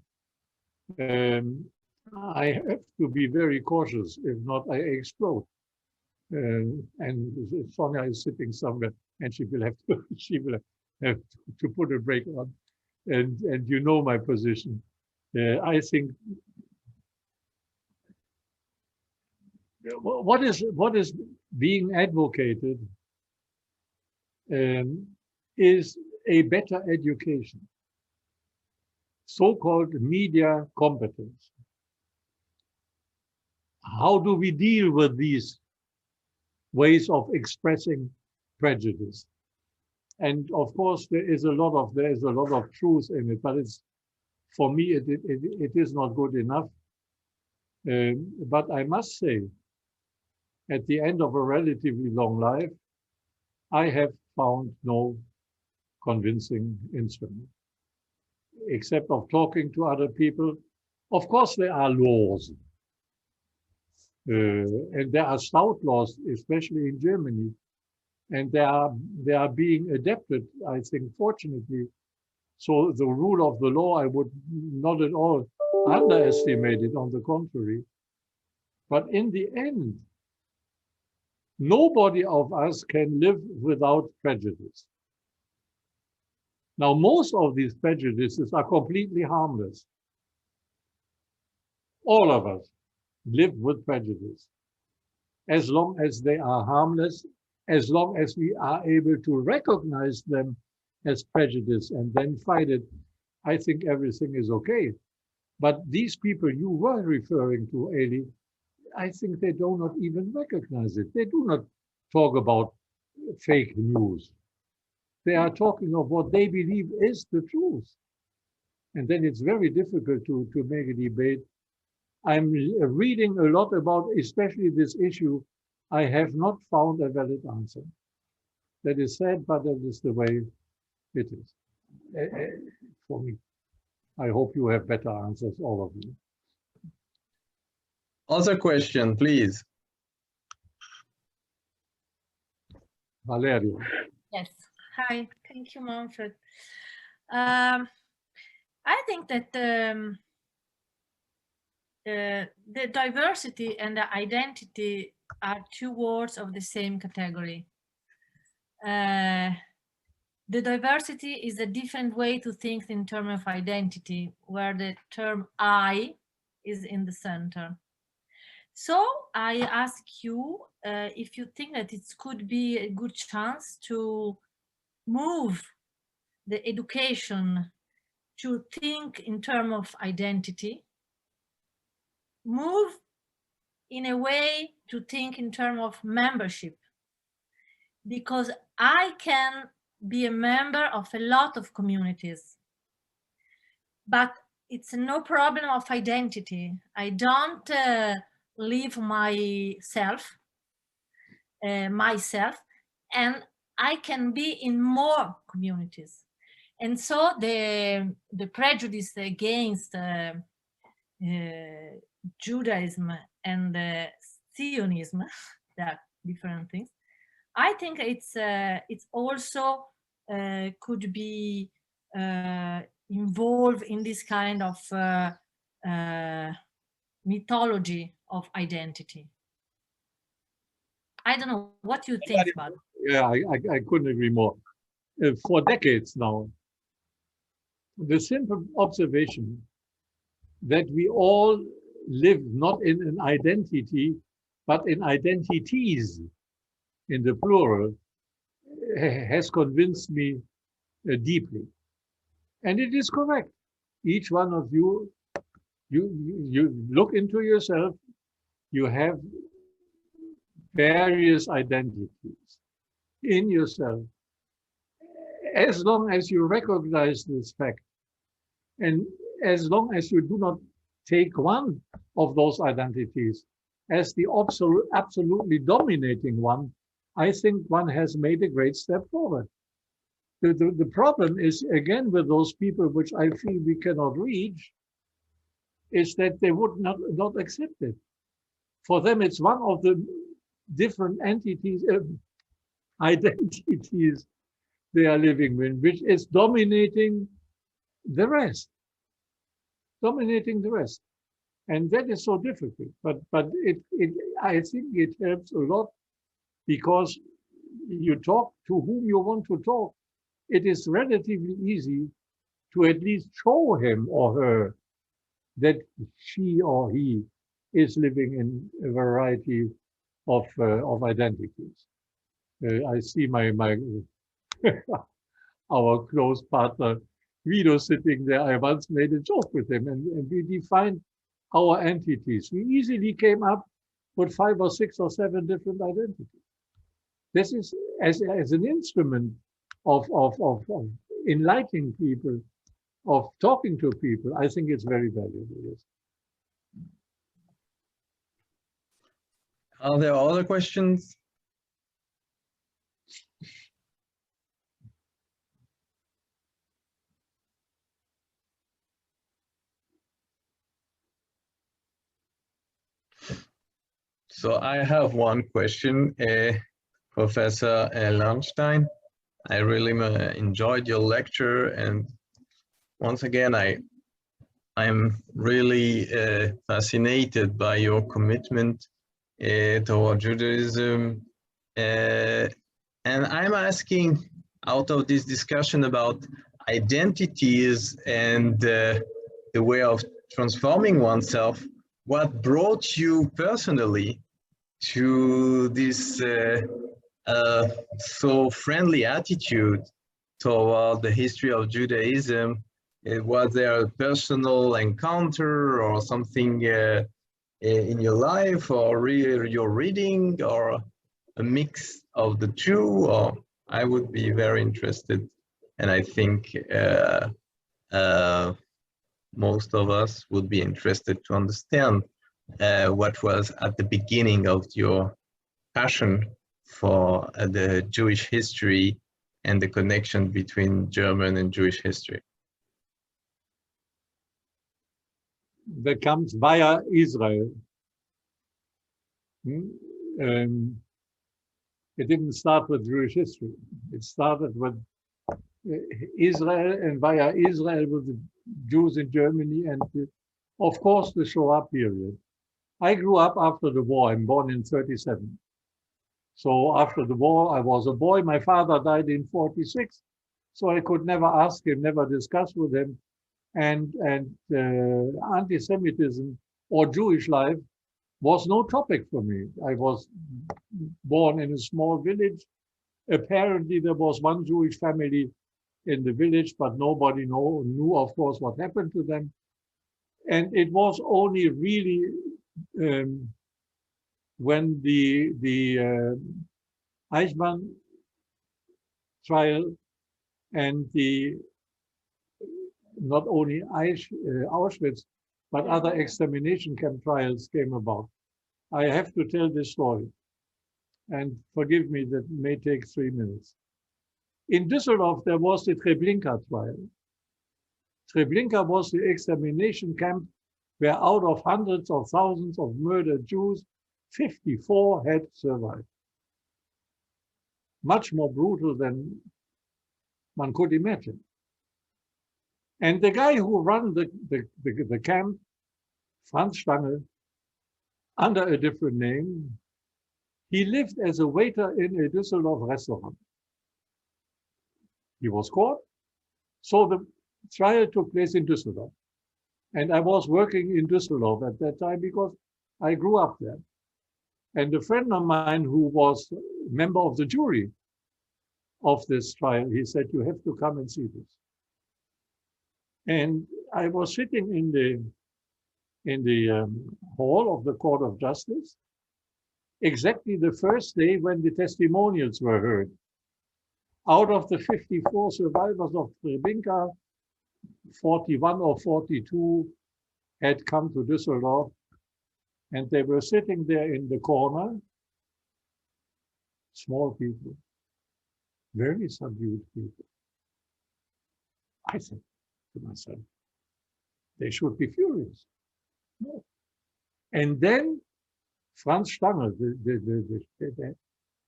I have to be very cautious. If not, I explode. And Sonia is sitting somewhere, and she will have to put a brake on. and you know my position. I think what is being advocated is a better education, so-called media competence. How do we deal with these ways of expressing prejudice? And of course, there is a lot of truth in it, but it's, for me, it is not good enough. But I must say, at the end of a relatively long life, I have found no convincing instrument, except of talking to other people. Of course, there are laws, and there are stout laws, especially in Germany, and they are being adapted, I think, fortunately. So the rule of the law, I would not at all underestimate it, on the contrary. But in the end, nobody of us can live without prejudice. Now, most of these prejudices are completely harmless. All of us live with prejudice. As long as they are harmless, as long as we are able to recognize them as prejudice and then fight it, I think everything is okay. But these people you were referring to, Eli, I think they do not even recognize it. They do not talk about fake news. They are talking of what they believe is the truth. And then it's very difficult to make a debate. I'm reading a lot about, especially this issue. I have not found a valid answer. That is sad, but that is the way it is for me. I hope you have better answers, all of you. Other question, please. Valeria. Yes. Hi. Thank you, Manfred. I think that the diversity and the identity are two words of the same category. The diversity is a different way to think in terms of identity, where the term I is in the center. So I ask you if you think that it could be a good chance to move the education to think in terms of identity, move in a way to think in terms of membership, because I can be a member of a lot of communities, but it's no problem of identity. I don't live myself, and I can be in more communities. And so the prejudice against Judaism and Zionism, they are different things. I think it's also could be involved in this kind of mythology of identity. I don't know what you think about it. Yeah, I couldn't agree more. For decades now, the simple observation that we all live not in an identity, but in identities, in the plural, has convinced me deeply. And it is correct. Each one of you, you look into yourself, you have various identities in yourself. As long as you recognize this fact, and as long as you do not take one of those identities as the absolutely dominating one, I think one has made a great step forward. The problem is, again, with those people which I feel we cannot reach, is that they would not accept it. For them, it's one of the different entities, identities they are living in, which is dominating the rest. Dominating the rest. And that is so difficult. But I think it helps a lot, because you talk to whom you want to talk. It is relatively easy to at least show him or her that she or he is living in a variety of identities. I see my our close partner Guido sitting there. I once made a joke with him, and we defined our entities. We easily came up with 5 or 6 or 7 different identities. This is as an instrument of enlightening people, of talking to people. I think it's very valuable. Yes. Are there other questions? So I have one question, Professor Lahnstein. I really enjoyed your lecture, and once again, I'm really fascinated by your commitment toward Judaism, and I'm asking, out of this discussion about identities and the way of transforming oneself, what brought you personally to this so friendly attitude toward the history of Judaism? Was there a personal encounter or something in your life, or your reading, or a mix of the two? Or I would be very interested, and I think most of us would be interested to understand what was at the beginning of your passion for the Jewish history and the connection between German and Jewish history. That comes via Israel. It didn't start with Jewish history. It started with Israel, and via Israel with the Jews in Germany, and of course the Shoah period. I grew up after the war. I'm born in 1937. So after the war, I was a boy. My father died in 1946, so I could never ask him, never discuss with him. And anti-Semitism or Jewish life was no topic for me. I was born in a small village. Apparently there was one Jewish family in the village, but nobody knew, of course, what happened to them. And it was only really when the Eichmann trial and the not only Auschwitz, but other extermination camp trials came about. I have to tell this story, and forgive me, that may take 3 minutes. In Düsseldorf, there was the Treblinka trial. Treblinka was the extermination camp where out of hundreds of thousands of murdered Jews, 54 had survived. Much more brutal than one could imagine. And the guy who ran the camp, Franz Stange, under a different name, he lived as a waiter in a Düsseldorf restaurant. He was caught. So the trial took place in Düsseldorf. And I was working in Düsseldorf at that time because I grew up there. And a friend of mine who was a member of the jury of this trial, he said, "You have to come and see this." And I was sitting in the hall of the Court of Justice, exactly the first day when the testimonials were heard. Out of the 54 survivors of Treblinka, 41 or 42 had come to Düsseldorf, and they were sitting there in the corner, small people, very subdued people. I said to myself, they should be furious. No. And then Franz Stange,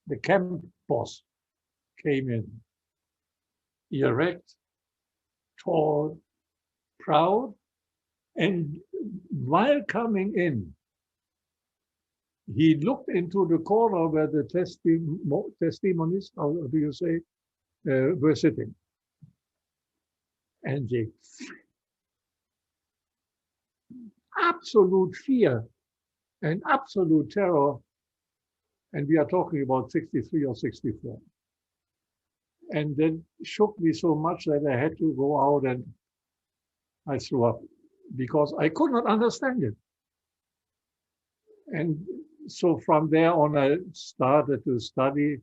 the camp boss, came in, erect, tall, proud, and while coming in, he looked into the corner where the testimonies, how do you say, were sitting. and the absolute fear and absolute terror, and we are talking about 63 or 64. And then shook me so much that I had to go out and I threw up because I could not understand it. And so from there on, I started to study,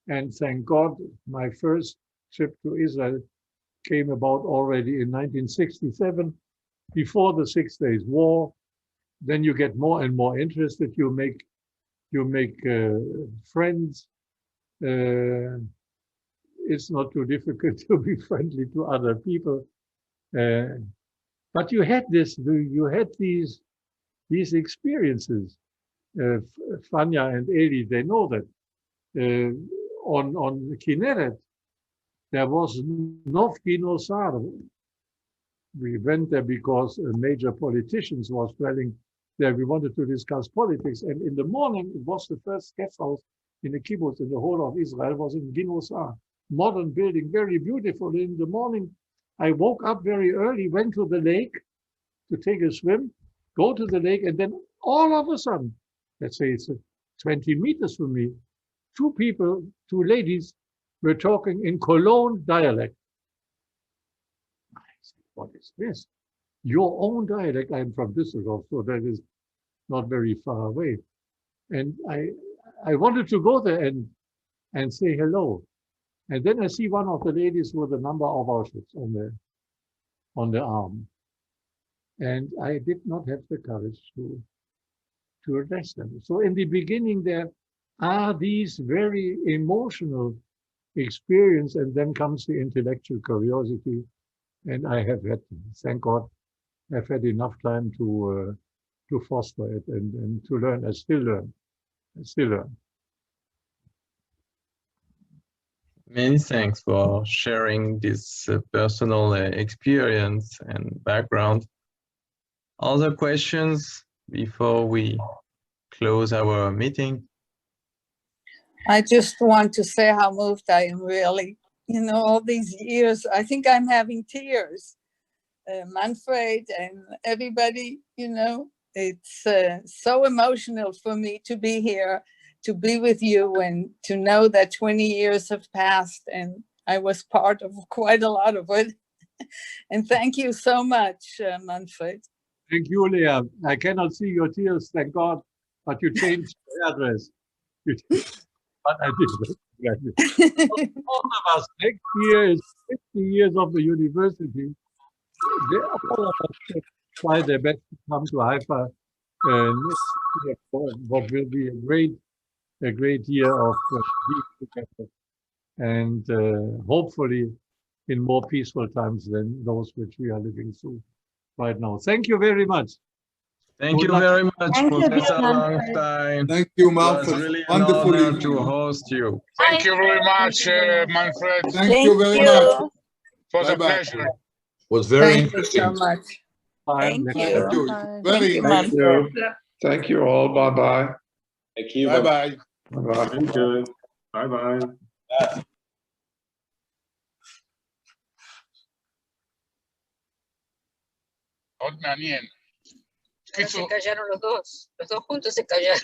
and thank God, my first trip to Israel came about already in 1967, before the 6 Days War. Then you get more and more interested. You make friends. It's not too difficult to be friendly to other people. But you had these experiences. Fania and Eli, they know that. On Kinneret, there was no Ginosar. We went there because a major politicians was dwelling there. We wanted to discuss politics. And in the morning, it was the first guest house in the kibbutz in the whole of Israel, was in Ginosar. Modern building, very beautiful. In the morning, I woke up very early, went to the lake to take a swim, go to the lake, and then all of a sudden, let's say it's 20 meters from me, two ladies were talking in Cologne dialect. I said, what is this? Your own dialect. I'm from Düsseldorf, so that is not very far away. And I wanted to go there and say hello. And then I see one of the ladies with a number of Auschwitz on the arm. And I did not have the courage to address them. So in the beginning, there are these very emotional experience, and then comes the intellectual curiosity. And I have had, thank God, I've had enough time to foster it and to learn. I still learn. Many thanks for sharing this personal experience and background. Other questions before we close our meeting? I just want to say how moved I am, really. You know, all these years, I think I'm having tears. Manfred and everybody, you know, it's so emotional for me to be here, to be with you, and to know that 20 years have passed and I was part of quite a lot of it. And thank you so much, Manfred. Thank you, Leah. I cannot see your tears, thank God, but you changed the address. But I did. All of us, next year is 50 years of the university. All of us try their best to come to Haifa. What will be a great year of being together, and hopefully in more peaceful times than those which we are living through right now. Thank you very much. Thank you very much, Professor Lahnstein. Thank you, Manfred. It was really an Wonderful honor to host you. Thank you very much, Manfred. Thank you very much. It was a pleasure. Was very Thank you so much. Thank you. Very Thank you. Thank you all. Bye-bye. Thank you. Bye-bye. Bye-bye. Thank you. Bye-bye. מאוד מעניין. Se callaron los dos juntos se callaron.